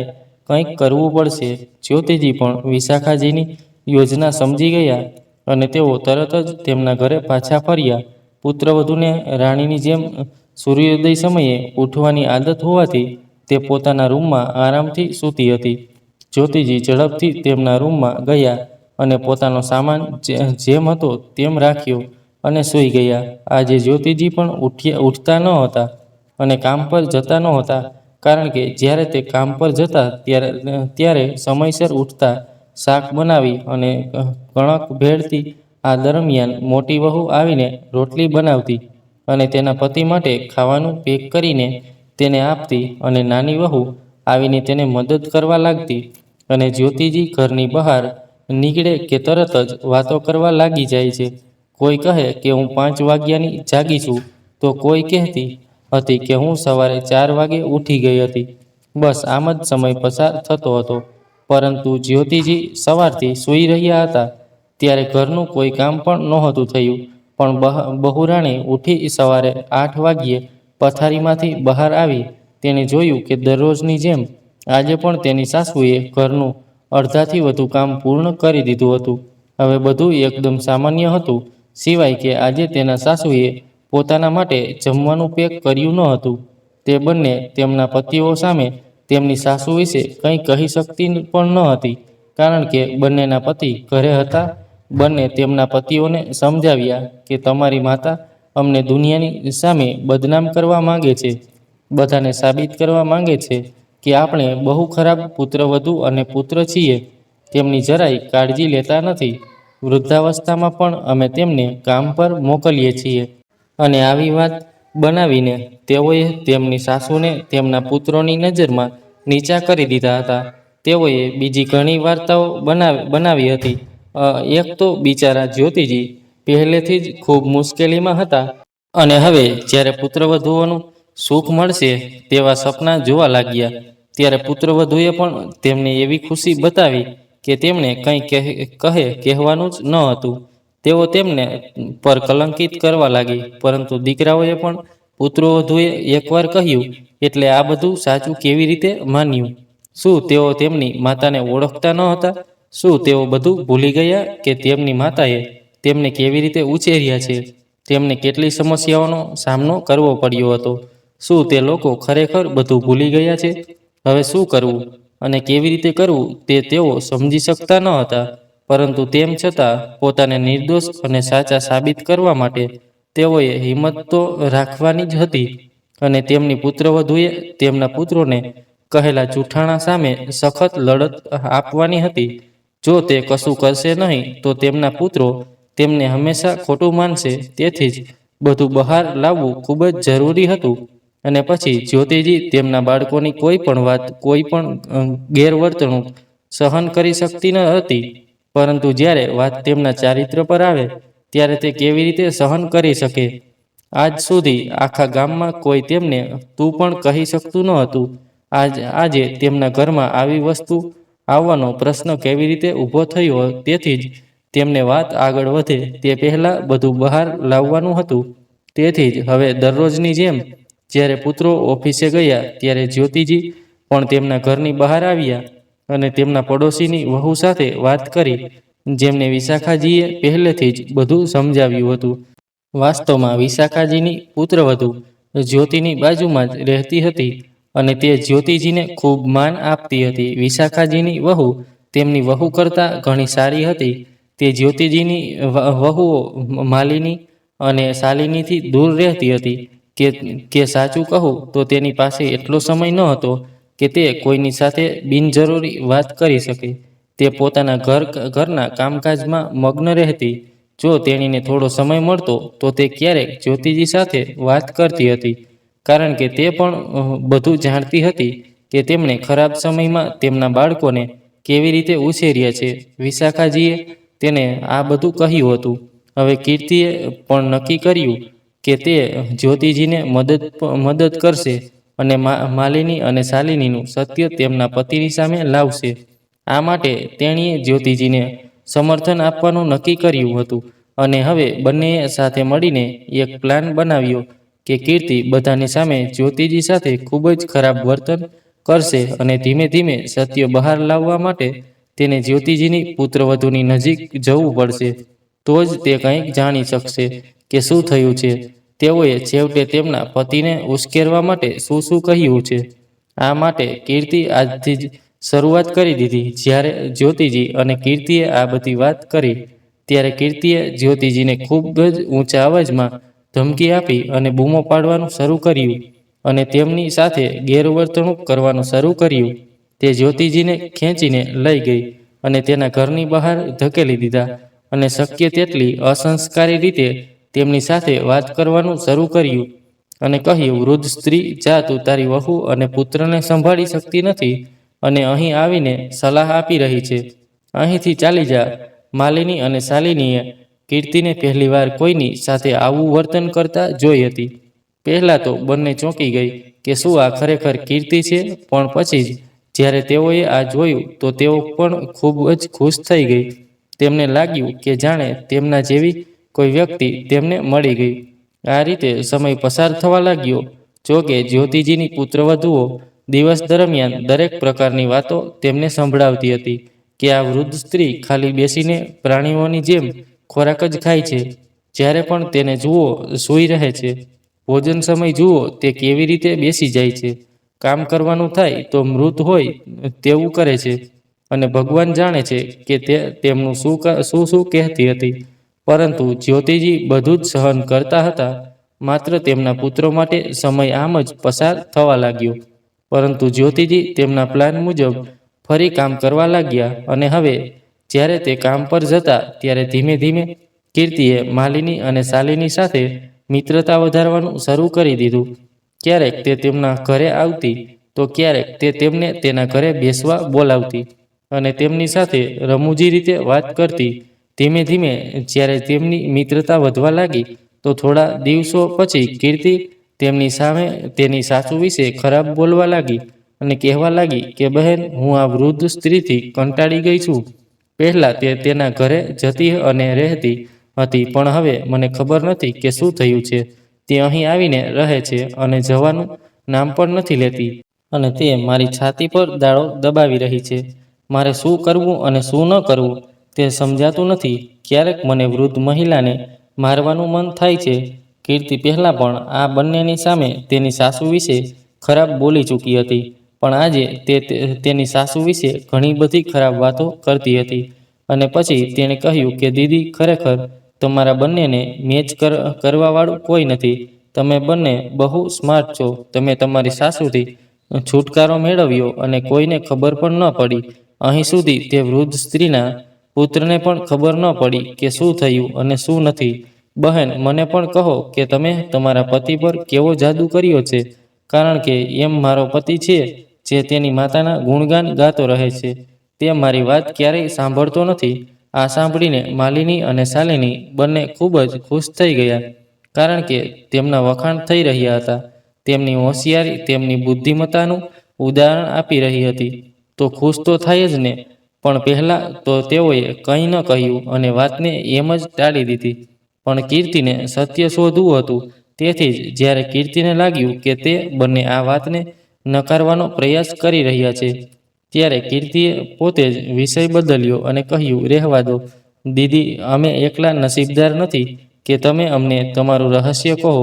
કંઈક કરવું પડશે. જ્યોતિજી પણ વિશાખાજીની યોજના સમજી ગયા અને તેઓ તરત જ તેમના ઘરે પાછા ફર્યા. પુત્રવધૂને રાણીની જેમ સૂર્યોદય સમયે ઉઠવાની આદત હોવાથી તે પોતાના રૂમમાં આરામથી સૂતી હતી. જ્યોતિજી ઝડપથી તેમના રૂમમાં ગયા અને પોતાનો સામાન જેમ હતો તેમ રાખ્યો અને સૂઈ ગયા. આજે જ્યોતિજી પણ ઉઠતા ન હતા અને કામ પર જતા નહોતા, કારણ કે જ્યારે તે કામ પર જતા ત્યારે સમયસર ઉઠતા, શાક બનાવી અને કણક ભેળતી. આ દરમિયાન મોટી વહુ આવીને રોટલી બનાવતી અને તેના પતિ માટે ખાવાનું પેક કરીને તેને આપતી અને નાની વહુ આવીને તેને મદદ કરવા લાગતી. અને જ્યોતિજી ઘરની બહાર નીકળે કે તરત જ વાતો કરવા લાગી જાય છે. કોઈ કહે કે હું 5 વાગ્યાની જાગી છું તો કોઈ કહેતી હતી કે હું સવારે 4 વાગે ઉઠી ગઈ હતી. બસ આમ જ સમય પસાર થતો હતો. પરંતુ જ્યોતિજી સવારથી સૂઈ રહ્યા હતા ત્યારે ઘરનું કોઈ કામ પણ નહોતું થયું. પણ બહુરાણી ઉઠી સવારે 8 વાગ્યે પથારીમાંથી બહાર આવી. તેણે જોયું કે દરરોજની જેમ આજે પણ તેની સાસુએ ઘરનું અડધાથી વધુ કામ પૂર્ણ કરી દીધું હતું. હવે બધું એકદમ સામાન્ય હતું, સિવાય કે આજે તેના સાસુએ પોતાના માટે જમવાનું પેક કર્યું ન હતું. તે બંને તેમના પતિઓ સામે તેમની સાસુ વિશે કંઈ કહી શકતી પણ ન હતી, કારણ કે બંનેના પતિ ઘરે હતા. બંને તેમના પતિઓને સમજાવ્યા કે તમારી માતા અમને દુનિયાની સામે બદનામ કરવા માંગે છે, બધાને સાબિત કરવા માંગે છે કે આપણે બહુ ખરાબ પુત્રવધુ અને પુત્ર છીએ. તેમની જરાય કાળજી લેતા નથી. વૃદ્ધાવસ્થામાં પણ અમે તેમને કામ પર મોકલીએ છીએ. અને આવી વાત બનાવીને તેઓએ તેમની સાસુને તેમના પુત્રોની નજરમાં નીચા કરી દીધા હતા. તેઓએ બીજી ઘણી વાર્તાઓ બનાવી હતી. એક તો બિચારા જ્યોતિજી પહેલેથી જ ખૂબ મુશ્કેલીમાં હતા અને હવે જ્યારે પુત્રવધુઓનું સુખ મળશે તેવા સપના જોવા લાગ્યા. ત્યારે પુત્રવધુએ પણ તેમને એવી ખુશી બતાવી કે તેમણે કંઈ કહેવાનું જ ન હતું. તેઓ તેમને પર કલંકિત કરવા લાગી. પરંતુ દીકરાઓએ પણ પુત્રવધુએ એકવાર કહ્યું એટલે આ બધું સાચું કેવી રીતે માન્યું? શું તેઓ તેમની માતાને ઓળખતા ન હતા? શું તેઓ બધું ભૂલી ગયા કે તેમની માતાએ તેમને કેવી રીતે ઉછેર્યા છે? તેમને કેટલી સમસ્યાઓનો સામનો કરવો પડ્યો હતો? શું તે લોકો ખરેખર બધું ભૂલી ગયા છે? હવે શું કરવું અને કેવી રીતે કરવું તે તેઓ સમજી શકતા ન હતા. પરંતુ તેમ છતાં પોતાને નિર્દોષ અને સાચા સાબિત કરવા માટે તેઓએ હિંમત તો રાખવાની જ હતી અને તેમની પુત્રવધુએ તેમના પુત્રોને કહેલા જૂઠાણા સામે સખત લડત આપવાની હતી. જો તે કશું કરશે નહીં તો તેમના પુત્રો તેમને હંમેશા ખોટું માનશે. તેથી જ બધું બહાર લાવવું ખૂબ જ જરૂરી હતું. અને પછી જ્યોતિજી તેમના બાળકોની કોઈ પણ વાત, કોઈ પણ ગેરવર્તણૂક સહન કરી શકતી ન હતી. પરંતુ જ્યારે વાત તેમના ચારિત્ર પર આવે ત્યારે તે કેવી રીતે સહન કરી શકે? આજ સુધી આખા ગામમાં કોઈ તેમને તું પણ કહી શકતું ન હતું. આજે તેમના ઘરમાં આવી વસ્તુ આવવાનો પ્રશ્ન કેવી રીતે ઊભો થયો, તેથી જ તેમને વાત આગળ વધે તે પહેલાં બધું બહાર લાવવાનું હતું. તેથી જ હવે દરરોજની જેમ જ્યારે પુત્રો ઓફિસે ગયા ત્યારે જ્યોતિજી પણ તેમના ઘરની બહાર આવ્યા અને તેમના પડોશીની વહુ સાથે વાત કરી, જેમને વિશાખાજીએ પહેલેથી જ બધું સમજાવ્યું હતું. વાસ્તવમાં વિશાખાજીની પુત્રવધુ જ્યોતિની બાજુમાં જ રહેતી હતી અને તે જ્યોતિજીને ખૂબ માન આપતી હતી. વિશાખાજીની વહુ તેમની વહુ કરતાં ઘણી સારી હતી. તે જ્યોતિજીની વહુઓ માલિની અને શાલિનીથી દૂર રહેતી હતી કે સાચું કહું તો તેની પાસે એટલો સમય ન હતો કે તે કોઈની સાથે બિનજરૂરી વાત કરી શકે. તે પોતાના ઘરના કામકાજમાં મગ્ન રહેતી. જો તેણીને થોડો સમય મળતો તો તે ક્યારેક જ્યોતિજી સાથે વાત કરતી હતી, કારણ કે તે પણ બધું જાણતી હતી કે તેમણે ખરાબ સમયમાં તેમના બાળકોને કેવી રીતે ઉછેર્યા છે. વિશાખાજીએ તેને આ બધું કહ્યું હતું. હવે કીર્તિએ પણ નક્કી કર્યું કે તે જ્યોતિજીને મદદ કરશે અને માલિની અને શાલિનીનું સત્ય તેમના પતિની સામે લાવશે. આ માટે તેણીએ જ્યોતિજીને સમર્થન આપવાનું નક્કી કર્યું હતું અને હવે બંનેએ સાથે મળીને એક પ્લાન બનાવ્યો કે કીર્તિ બધાની સામે જ્યોતિજી સાથે ખૂબ જ ખરાબ વર્તન કરશે અને ધીમે ધીમે સત્ય બહાર લાવવા માટે તેને જ્યોતિજીની પુત્રવધુની નજીક જવું પડશે. તો જ તે કંઈક જાણી શકશે કે શું થયું છે, તેઓએ છેવટે તેમના પતિને ઉશ્કેરવા માટે શું શું કહ્યું છે. આ માટે કીર્તિ આજથી જ શરૂઆત કરી દીધી. જ્યારે જ્યોતિજી અને કીર્તિએ આ બધી વાત કરી ત્યારે કીર્તિએ જ્યોતિજીને ખૂબ જ ઊંચા અવાજમાં ધમકી આપી અને બૂમો પાડવાનું શરૂ કર્યું અને તેમની સાથે ગેરવર્તણૂક કરવાનું શરૂ કર્યું. તે જ્યોતિજીને ખેંચીને લઈ ગઈ અને તેના ઘરની બહાર ધકેલી દીધા અને શક્ય તેટલી અસંસ્કારી રીતે તેમની સાથે વાત કરવાનું શરૂ કર્યું અને કહ્યું, વૃદ્ધ સ્ત્રી, જા, તું તારી વહુ અને પુત્રને સંભાળી શકતી નથી અને અહીં આવીને સલાહ આપી રહી છે. અહીંથી ચાલી જા. માલિની અને શાલિનીએ કીર્તિને પહેલીવાર કોઈની સાથે આવું વર્તન કરતા જોઈ હતી. પહેલાં તો બંને ચોંકી ગઈ કે શું આ ખરેખર કીર્તિ છે, પણ પછી જ જ્યારે તેઓએ આ જોયું તો તેઓ પણ ખૂબ જ ખુશ થઈ ગઈ. તેમને લાગ્યું કે જાણે તેમના જેવી કોઈ વ્યક્તિ તેમને મળી ગઈ. આ રીતે સમય પસાર થવા લાગ્યો. જોકે જ્યોતિજીની પુત્રવધુઓ દિવસ દરમિયાન દરેક પ્રકારની વાતો તેમને સંભળાવતી હતી કે આ વૃદ્ધ સ્ત્રી ખાલી બેસીને પ્રાણીઓની જેમ ખોરાક જ ખાય છે. જ્યારે પણ તેને જુઓ સૂઈ રહે છે. ભોજન સમય જુઓ તે કેવી રીતે બેસી જાય છે. કામ કરવાનું થાય તો મૃત હોય તેવું કરે છે. અને ભગવાન જાણે છે કે તે તેમનું શું કહેતી હતી. પરંતુ જ્યોતિજી બધું જ સહન કરતા હતા. માત્ર તેમના પુત્રો માટે સમય આમ જ પસાર થવા લાગ્યો. પરંતુ જ્યોતિજી તેમના પ્લાન મુજબ ફરી કામ કરવા લાગ્યા અને હવે જ્યારે તે કામ પર જતા ત્યારે ધીમે ધીમે કીર્તિએ માલિની અને શાલિની સાથે મિત્રતા વધારવાનું શરૂ કરી દીધું. ક્યારેક તે તેમના ઘરે આવતી તો ક્યારેક તે તેમને તેના ઘરે બેસવા બોલાવતી અને તેમની સાથે રમૂજી રીતે વાત કરતી. ધીમે ધીમે જ્યારે તેમની મિત્રતા વધવા લાગી તો થોડા દિવસો પછી કીર્તિ તેમની સામે તેની સાસુ વિશે ખરાબ બોલવા લાગી અને કહેવા લાગી કે બહેન, હું આ વૃદ્ધ સ્ત્રીથી કંટાળી ગઈ છું. પહેલાં તે તેના ઘરે જતી અને રહેતી હતી, પણ હવે મને ખબર નથી કે શું થયું છે. તે અહીં આવીને રહે છે અને જવાનું નામ પણ નથી લેતી અને તે મારી છાતી પર દાળો દબાવી રહી છે. મારે શું કરવું અને શું ન કરવું તે સમજાતું નથી. ક્યારેક મને વૃદ્ધ મહિલાને મારવાનું મન થાય છે. કીર્તિ પહેલાં પણ આ બંનેની સામે તેની સાસુ વિશે ખરાબ બોલી ચૂકી હતી, પણ આજે તે તેની સાસુ વિશે ઘણી બધી ખરાબ વાતો કરતી હતી. અને પછી તેણે કહ્યું કે દીદી, ખરેખર તમારા બંનેને મેચ કરવાવાળું કોઈ નથી. તમે બંને બહુ સ્માર્ટ છો. તમે તમારી સાસુથી છુટકારો મેળવ્યો અને કોઈને ખબર પણ ન પડી. અહીં સુધી તે વૃદ્ધ સ્ત્રીના પુત્રને પણ ખબર ન પડી કે શું થયું અને શું નથી. બહેન, મને પણ કહો કે તમે તમારા પતિ પર કેવો જાદુ કર્યો છે, કારણ કે એમ મારો પતિ છે જે તેની માતાના ગુણગાન ગાતો રહે છે. તે મારી વાત ક્યારેય સાંભળતો નથી. આ સાંભળીને માલિની અને શાલિની બંને ખૂબ જ ખુશ થઈ ગયા. કારણ કે તેમના વખાણ થઈ રહ્યા હતા. તેમની હોશિયારી, તેમની બુદ્ધિમત્તાનું ઉદાહરણ આપી રહી હતી. તો ખુશ તો થાય જ ને, પણ પહેલાં તો તેઓએ કંઈ ન કહ્યું અને વાતને એમ જ ટાળી દીધી. પણ કીર્તિને સત્ય શોધવું હતું. તેથી જ જ્યારે કીર્તિને લાગ્યું કે તે બંને આ વાતને નકારવાનો પ્રયાસ કરી રહ્યા છે, ત્યારે કીર્તિએ પોતે જ વિષય બદલ્યો અને કહ્યું, રહેવા દો દીદી, અમે એકલા નસીબદાર નથી કે તમે અમને તમારું રહસ્ય કહો.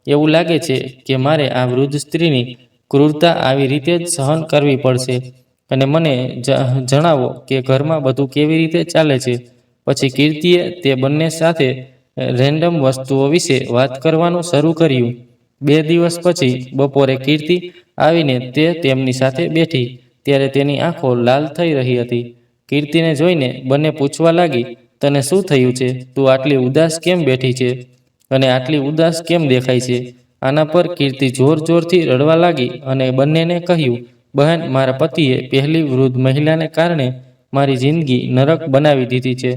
એવું લાગે છે કે મારે આ વૃદ્ધ સ્ત્રીની ક્રૂરતા આવી રીતે જ સહન કરવી પડશે. અને મને જણાવો કે ઘરમાં બધું કેવી રીતે ચાલે છે. પછી કીર્તિએ તે બંને સાથે રેન્ડમ વસ્તુઓ વિશે વાત કરવાનું શરૂ કર્યું. 2 દિવસ પછી બપોરે કીર્તિ આવીને તે તેમની સાથે બેઠી, ત્યારે તેની આંખો લાલ થઈ રહી હતી. કીર્તિને જોઈને બંને પૂછવા લાગી, તને શું થયું છે? તું આટલી ઉદાસ કેમ બેઠી છે અને આટલી ઉદાસ કેમ દેખાય છે? આના પર કીર્તિ જોર જોરથી રડવા લાગી અને બંનેને કહ્યું, બહેન, મારા પતિએ પહેલી વૃદ્ધ મહિલાને કારણે મારી જિંદગી નરક બનાવી દીધી છે.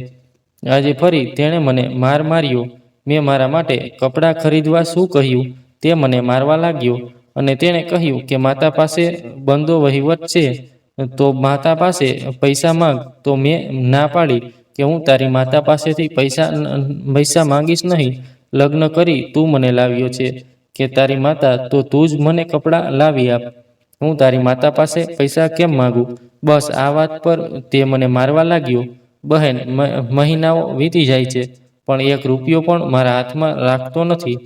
આજે ફરી તેણે મને માર માર્યો. મેં મારા માટે કપડાં ખરીદવા શું કહ્યું તે મને મારવા લાગ્યો અને તેણે કહ્યું કે માતા પાસે બંધો વહીવટ છે, તો માતા પાસે પૈસા માંગ. તો મેં ના પાડી કે હું તારી માતા પાસેથી પૈસા માંગીશ નહીં. લગ્ન કરી તું મને લાવ્યો છે કે તારી માતા, તો તું જ મને કપડાં લાવી આપ. હું તારી માતા પાસે પૈસા કેમ માગું? બસ આ વાત પર તે મને મારવા લાગ્યો. બહેન, મહિનાઓ વીતી જાય છે, પણ 1 રૂપિયો પણ મારા હાથમાં રાખતો નથી.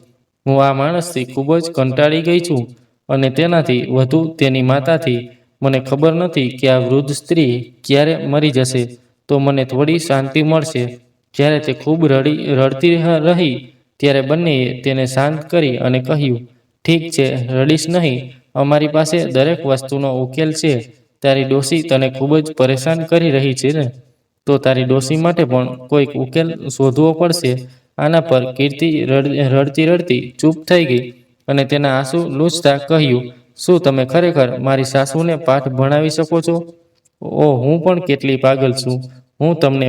હું આ માણસથી ખૂબ જ કંટાળી ગઈ છું અને તેનાથી વધુ તેની માતાથી. મને ખબર નથી કે આ વૃદ્ધ સ્ત્રી ક્યારે મરી જશે તો મને થોડી શાંતિ મળશે. જ્યારે તે ખૂબ રડતી રહી ત્યારે બંનેએ તેને શાંત કરી અને કહ્યું, ઠીક છે, રડીશ નહીં. અમારી પાસે દરેક વસ્તુનો ઉકેલ છે. તારી ડોશી તને ખૂબ જ પરેશાન કરી રહી છે ને, તો તારી ડોશી માટે પણ કોઈક ઉકેલ શોધવો પડશે. આના પર કીર્તિ રડતી રડતી ચૂપ થઈ ગઈ અને તેના આંસુ લૂછતા કહ્યું, શું તમે ખરેખર મારી સાસુને પાઠ ભણાવી શકો છો? ઓહ, હું પણ કેટલી પાગલ છું. હું તમને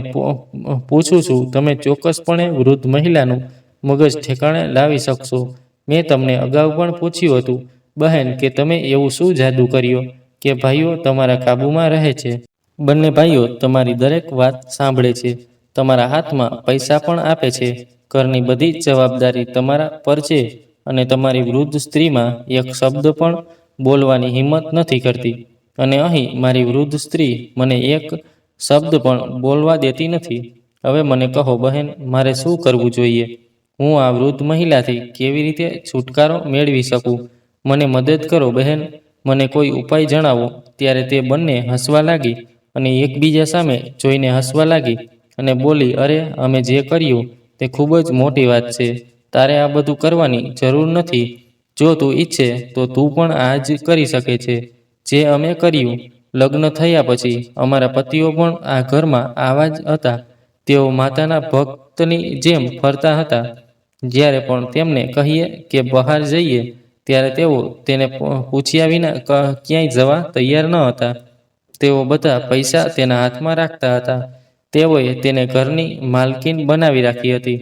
પૂછું છું, તમે ચોક્કસપણે વૃદ્ધ મહિલાનું મગજ ઠેકાણે લાવી શકશો? મેં તમને અગાઉ પણ પૂછ્યું હતું, બહેન, કે તમે એવું શું જાદુ કર્યો કે ભાઈઓ તમારા કાબૂમાં રહે છે. બંને ભાઈઓ તમારી દરેક વાત સાંભળે છે, તમારા હાથમાં પૈસા પણ આપે છે, ઘરની બધી જ જવાબદારી તમારા પર છે અને તમારી વૃદ્ધ સ્ત્રીમાં એક શબ્દ પણ બોલવાની હિંમત નથી કરતી. અને અહીં મારી વૃદ્ધ સ્ત્રી મને એક શબ્દ પણ બોલવા દેતી નથી. હવે મને કહો બહેન, મારે શું કરવું જોઈએ? હું આ વૃદ્ધ મહિલાથી કેવી રીતે છુટકારો મેળવી શકું? મને મદદ કરો બહેન, મને કોઈ ઉપાય જણાવો. ત્યારે તે બંને હસવા લાગી અને એકબીજા સામે જોઈને હસવા લાગી અને બોલી, અરે, અમે જે કર્યું તે ખૂબ જ મોટી વાત છે. તારે આ બધું કરવાની જરૂર નથી. જો તું ઈચ્છે તો તું પણ આ જ કરી શકે છે જે અમે કર્યું. લગ્ન થયા પછી અમારા પતિઓ પણ આ ઘરમાં આવા જ હતા. તેઓ માતાના ભક્તની જેમ ફરતા હતા. જ્યારે પણ તેમને કહીએ કે બહાર જઈએ, ત્યારે તેઓ તેને પૂછ્યા વિના ક્યાંય જવા તૈયાર ન હતા. તેઓ બધા પૈસા તેના હાથમાં રાખતા હતા. તેઓએ તેને ઘરની માલકીન બનાવી રાખી હતી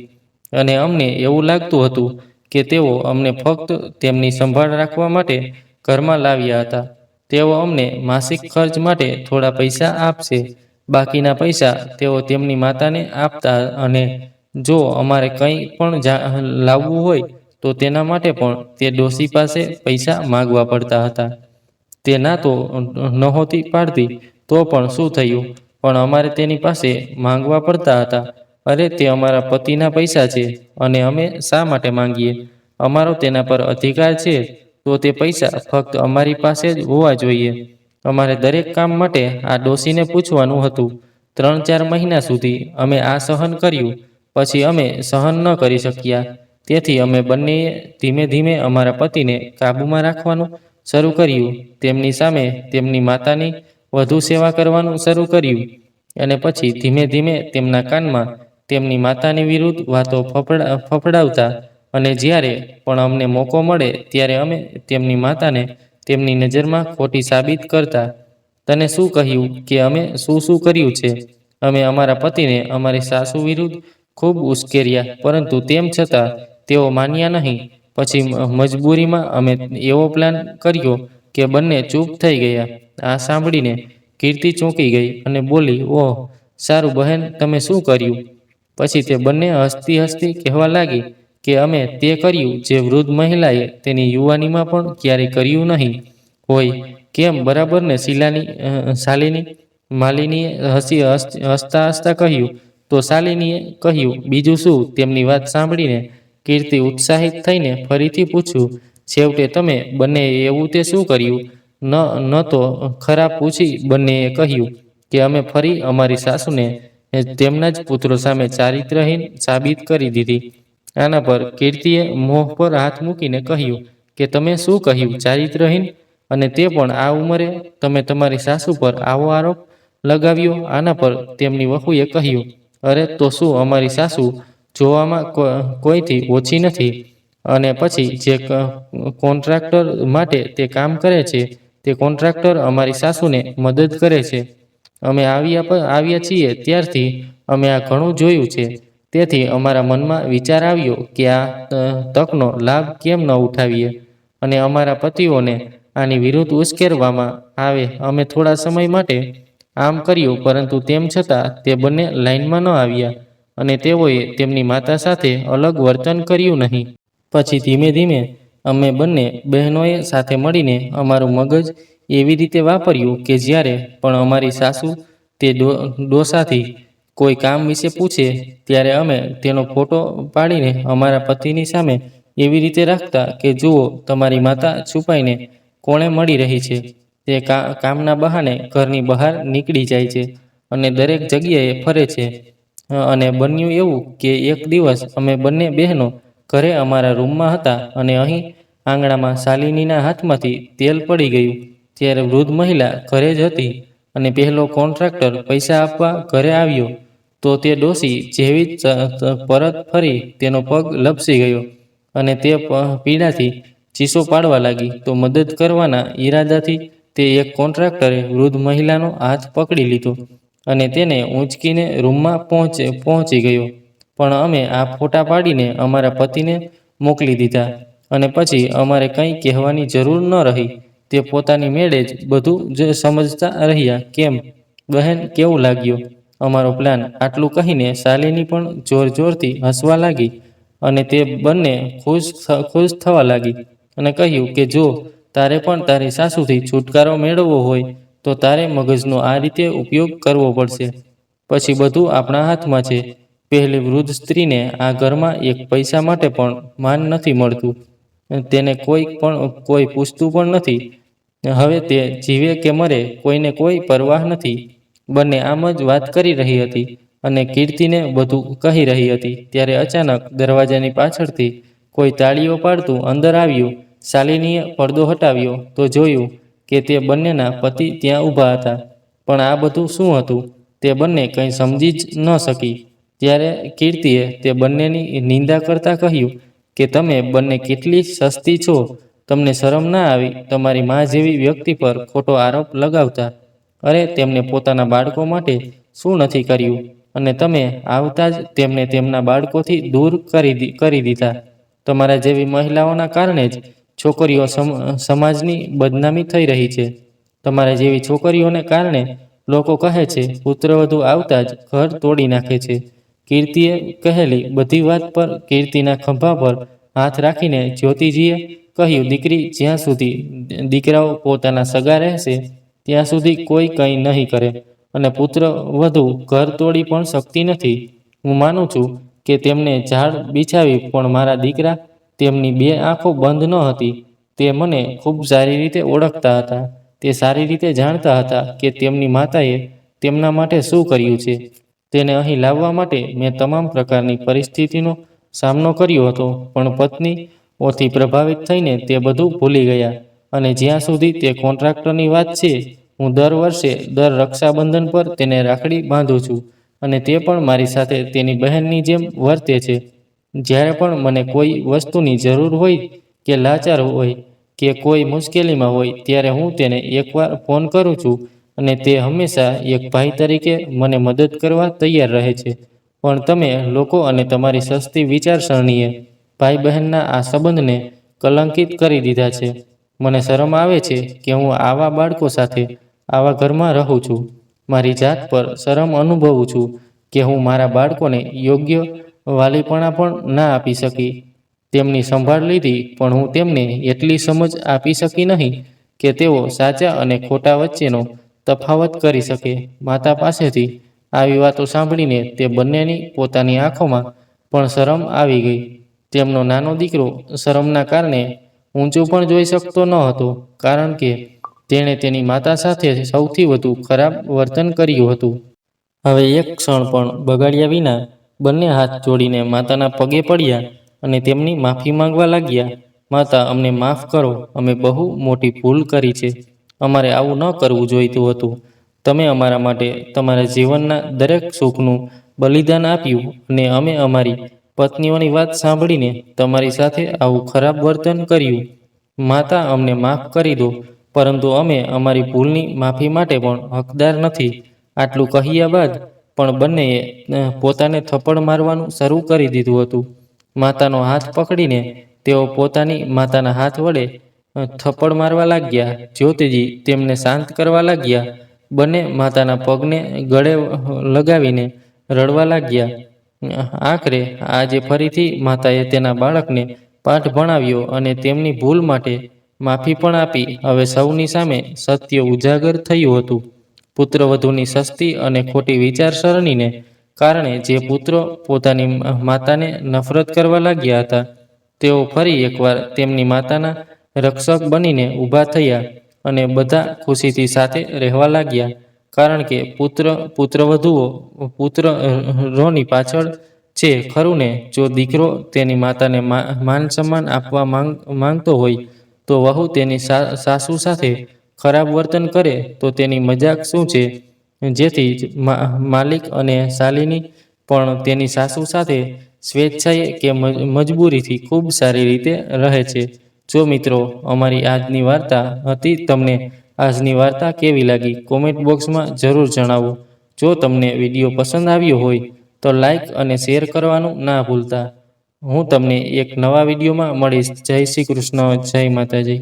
અને અમને એવું લાગતું હતું કે તેઓ અમને ફક્ત તેમની સંભાળ રાખવા માટે ઘરમાં લાવ્યા હતા. તેઓ અમને માસિક ખર્ચ માટે થોડા પૈસા આપશે. બાકીના પૈસા તેઓ તેમની માતાને આપતા અને જો અમારે કંઈ પણ લાવવું હોય તો તેના માટે પણ તે ડોશી પાસે પૈસા માગવા પડતા હતા. તે ના તો નહોતી પાડતી તો પણ શું થયું, પણ અમારે તેની પાસે માંગવા પડતા હતા. અરે, તે અમારા પતિના પૈસા છે અને અમે શા માટે માંગીએ? અમારો તેના પર અધિકાર છે, તો તે પૈસા ફક્ત અમારી પાસે જ હોવા જોઈએ. અમારે દરેક કામ માટે આ ડોશીને પૂછવાનું હતું. 3-4 મહિના સુધી અમે આ સહન કર્યું. પછી અમે સહન ન કરી શક્યા. તેથી અમે બંનેએ ધીમે ધીમે અમારા પતિને કાબૂમાં રાખવાનું શરૂ કર્યું. તેમની સામે તેમની માતાની વધુ સેવા કરવાનું શરૂ કર્યું અને પછી ધીમે ધીમે તેમના કાનમાં તેમની માતાની વિરુદ્ધ વાતો ફફડાવતા અને જ્યારે પણ અમને મોકો મળે ત્યારે અમે તેમની માતાને તેમની નજરમાં ખોટી સાબિત કરતા. તને શું કહ્યું કે અમે શું શું કર્યું છે? અમે અમારા પતિને અમારી સાસુ વિરુદ્ધ ખૂબ ઉશ્કેર્યા, પરંતુ તેમ છતાં તેઓ માન્યા નહીં. પછી મજબૂરીમાં અમે એવો પ્લાન કર્યો કે બંને ચૂપ થઈ ગયા. આ સાંભળીને કીર્તિ ચોંકી ગઈ અને બોલી, ઓહ સારું બહેન, તમે શું કર્યું? પછી તે બંને હસતી હસતી કહેવા લાગી કે અમે તે કર્યું જે વૃદ્ધ મહિલાએ તેની યુવાનીમાં પણ ક્યારેય કર્યું નહીં હોય. કેમ, બરાબર ને શાલિની? માલિનીએ હસતા હસતા કહ્યું. તો શાલિનીએ કહ્યું, બીજું શું? તેમની વાત સાંભળીને કીર્તિ ઉત્સાહિત થઈને ફરીથી પૂછ્યું, છેવટે તમે બંનેએ એવું તે શું કર્યું? ન તો ખરા? પૂછી બંનેએ કહ્યું કે અમે ફરી અમારી સાસુને તેમના જ પુત્રો સામે ચારિત્રહીન સાબિત કરી દીધી. આના પર કીર્તિએ મોં પર હાથ મૂકીને કહ્યું કે તમે શું કહ્યું? ચારિત્રહીન? અને તે પણ આ ઉંમરે? તમે તમારી સાસુ પર આવો આરોપ લગાવ્યો? આના પર તેમની વહુએ કહ્યું, અરે તો શું, અમારી સાસુ જોવામાં કોઈથી ઓછી નથી. અને પછી જે કોન્ટ્રાક્ટર માટે તે કામ કરે છે તે કોન્ટ્રાક્ટર અમારી સાસુને મદદ કરે છે. અમે આવ્યા છીએ ત્યારથી અમે આ ઘણું જોયું છે. તેથી અમારા મનમાં વિચાર આવ્યો કે આ તકનો લાભ કેમ ન ઉઠાવીએ અને અમારા પતિઓને આની વિરુદ્ધ ઉશ્કેરવામાં આવે. અમે થોડા સમય માટે આમ કર્યું, પરંતુ તેમ છતાં તે બંને લાઇનમાં ન આવ્યા અને તેઓએ તેમની માતા સાથે અલગ વર્તન કર્યું નહીં. પછી ધીમે ધીમે અમે બંને બહેનોએ સાથે મળીને અમારું મગજ એવી રીતે વાપર્યું કે જ્યારે પણ અમારી સાસુ તે ડોસાથી કોઈ કામ વિશે પૂછે ત્યારે અમે તેનો ફોટો પાડીને અમારા પતિની સામે એવી રીતે રાખતા કે જુઓ, તમારી માતા છુપાઈને કોણે મળી રહી છે. તે કામના બહાને ઘરની બહાર નીકળી જાય છે અને દરેક જગ્યાએ ફરે છે. અને બન્યું એવું કે એક દિવસ અમે બંને બહેનો ઘરે અમારા રૂમમાં હતા અને અહીં આંગણામાં શાલિનીના હાથમાંથી તેલ પડી ગયું. ત્યારે વૃદ્ધ મહિલા ઘરે જ હતી અને પહેલો કોન્ટ્રાક્ટર પૈસા આપવા ઘરે આવ્યો તો તે ડોસી જેવી જ પરત ફરી તેનો પગ લપસી ગયો અને તે પીડાથી ચીસો પાડવા લાગી. તો મદદ કરવાના ઈરાદાથી તે એક કોન્ટ્રાક્ટરે વૃદ્ધ મહિલાનો હાથ પકડી લીધો અને તેને ઊંચકીને રૂમમાં પહોંચી ગયો. પણ અમે આ ફોટા પાડીને અમારા પતિને મોકલી દીધા અને પછી અમારે કંઈ કહેવાની જરૂર ન રહી. તે પોતાની મેળે જ બધું જ સમજતા રહ્યા. કેમ બહેન, કેવું લાગ્યું અમારો પ્લાન? આટલું કહીને શાલિની પણ જોર જોરથી હસવા લાગી અને તે બંને ખુશ થવા લાગી અને કહ્યું કે જો તારે પણ તારી સાસુથી છુટકારો મેળવવો હોય તો તારે મગજનો આ રીતે ઉપયોગ કરવો પડશે. પછી બધું આપણા હાથમાં છે. પહેલી વૃદ્ધ સ્ત્રીને આ ઘરમાં એક પૈસા માટે પણ માન નથી મળતું. તેને કોઈ પૂછતું પણ નથી. હવે તે જીવે કે મરે કોઈને કોઈ પરવાહ નથી. બંને આમ જ વાત કરી રહી હતી અને કીર્તિને બધું કહી રહી હતી. ત્યારે અચાનક દરવાજાની પાછળથી કોઈ તાળીઓ પાડતું અંદર આવ્યું. શાલિનીએ પડદો હટાવ્યો તો જોયું કે તે બંનેના પતિ ત્યાં ઊભા હતા. પણ આ બધું શું હતું તે બંને કંઈ સમજી જ ન શકી. ત્યારે કીર્તિએ તે બંનેની નિંદા કરતા કહ્યું કે તમે બંને કેટલી સસ્તી છો. તમને શરમ ના આવી તમારી મા જેવી વ્યક્તિ પર ખોટો આરોપ લગાવતા? અરે તેમને પોતાના બાળકો માટે શું નથી કર્યું અને તમે આવતા જ તેમને તેમના બાળકોથી દૂર કરી દીધા. તમારા જેવી મહિલાઓના કારણે જ છોકરીઓ સમાજની બદનામી થઈ રહી છે. તમારા જેવી છોકરીઓને કારણે લોકો કહે છે પુત્રવધુ આવતા જ ઘર તોડી નાખે છે. કીર્તિએ કહેલી બધી વાત પર કીર્તિના ખભા પર હાથ રાખીને જ્યોતિજીએ કહ્યું, દીકરી, જ્યાં સુધી દીકરાઓ પોતાના સગા રહેશે ત્યાં સુધી કોઈ કંઈ નહીં કરે અને પુત્રવધુ ઘર તોડી પણ શકતી નથી. હું માનું છું કે તેમને ઝાડ બિછાવી પણ મારા દીકરા, તેમની બે આંખો બંધ ન હતી. તે મને ખૂબ સારી રીતે ઓળખતા હતા. તે સારી રીતે જાણતા હતા કે તેમની માતાએ તેમના માટે શું કર્યું છે. તેને અહીં લાવવા માટે મેં તમામ પ્રકારની પરિસ્થિતિનો સામનો કર્યો હતો, પણ પત્નીઓથી પ્રભાવિત થઈને તે બધું ભૂલી ગયા. અને જ્યાં સુધી તે કોન્ટ્રાક્ટરની વાત છે, હું દર વર્ષે દર રક્ષાબંધન પર તેને રાખડી બાંધું છું અને તે પણ મારી સાથે તેની બહેનની જેમ વર્તે છે. જ્યારે પણ મને કોઈ વસ્તુની જરૂર હોય કે લાચાર હોય કે કોઈ મુશ્કેલીમાં હોય ત્યારે હું તેને એકવાર ફોન કરું છું અને તે હંમેશા એક ભાઈ તરીકે મને મદદ કરવા તૈયાર રહે છે. પણ તમે લોકો અને તમારી સસ્તી વિચારસરણીએ ભાઈ બહેનના આ સંબંધને કલંકિત કરી દીધા છે. મને શરમ આવે છે કે હું આવા બાળકો સાથે આવા ઘરમાં રહું છું. મારી જાત પર શરમ અનુભવું છું કે હું મારા બાળકોને યોગ્ય વાલીપણા પણ ના આપી શકી. તેમની સંભાળ લીધી, પણ હું તેમને એટલી સમજ આપી શકી નહીં કે તેઓ સાચા અને ખોટા વચ્ચેનો તફાવત કરી શકે. માતા પાસેથી આવી વાતો સાંભળીને તે બંનેની પોતાની આંખોમાં પણ શરમ આવી ગઈ. તેમનો નાનો દીકરો શરમના કારણે ઊંચું પણ જોઈ શકતો ન હતો, કારણ કે તેણે તેની માતા સાથે સૌથી વધુ ખરાબ વર્તન કર્યું હતું. હવે એક ક્ષણ પણ બગાડ્યા વિના બંને હાથ જોડીને માતાના પગે પડ્યા અને તેમની માફી માંગવા લાગ્યા. માતા, અમને માફ કરો. અમે બહુ મોટી ભૂલ કરી છે. અમારે આવું ન કરવું જોઈતું હતું. તમે અમારા માટે તમારા જીવનના દરેક સુખનું બલિદાન આપ્યું અને અમે અમારી પત્નીઓની વાત સાંભળીને તમારી સાથે આવું ખરાબ વર્તન કર્યું. માતા, અમને માફ કરી દો, પરંતુ અમે અમારી ભૂલની માફી માટે પણ હકદાર નથી. આટલું કહ્યા બાદ પણ બંનેએ પોતાને થપ્પડ મારવાનું શરૂ કરી દીધું હતું. માતાનો હાથ પકડીને તેઓ પોતાની માતાના હાથ વડે થપ્પડ મારવા લાગ્યા. જ્યોતિજી તેમને શાંત કરવા લાગ્યા. બંને માતાના પગને ગળે લગાવીને રડવા લાગ્યા. આખરે આજે ફરીથી માતાએ તેના બાળકને પાઠ ભણાવ્યો અને તેમની ભૂલ માટે માફી પણ આપી. હવે સૌની સામે સત્ય ઉજાગર થયું હતું. પુત્રવધૂની સસ્તી અને ખોટી વિચારસરણીને કારણે જે પુત્રો પોતાની માતાને નફરત કરવા લાગ્યા હતા, તેઓ ફરી એકવાર તેમની માતાના રક્ષક બનીને ઊભા થયા અને બધા ખુશીથી સાથે રહેવા લાગ્યા. કારણ કે પુત્રવધુઓ પુત્રોની પાછળ છે, ખરું ને? જો દીકરો તેની માતાને માન સન્માન આપવા માંગતો હોય, તો વહુ તેની સાસુ સાથે ખરાબ વર્તન કરે તો તેની મજાક શું છે? જેથી જ માલિક અને શાલિની પણ તેની સાસુ સાથે સ્વેચ્છાએ કે મજબૂરીથી ખૂબ સારી રીતે રહે છે. જો મિત્રો, અમારી આજની વાર્તા હતી, તમને આજની વાર્તા કેવી લાગી? કોમેન્ટ બોક્સમાં જરૂર જણાવો. જો તમને વિડીયો પસંદ આવ્યો હોય તો લાઈક અને શેર કરવાનું ના ભૂલતા. હું તમને એક નવા વિડીયોમાં મળીશ. જય શ્રી કૃષ્ણ, જય માતાજી.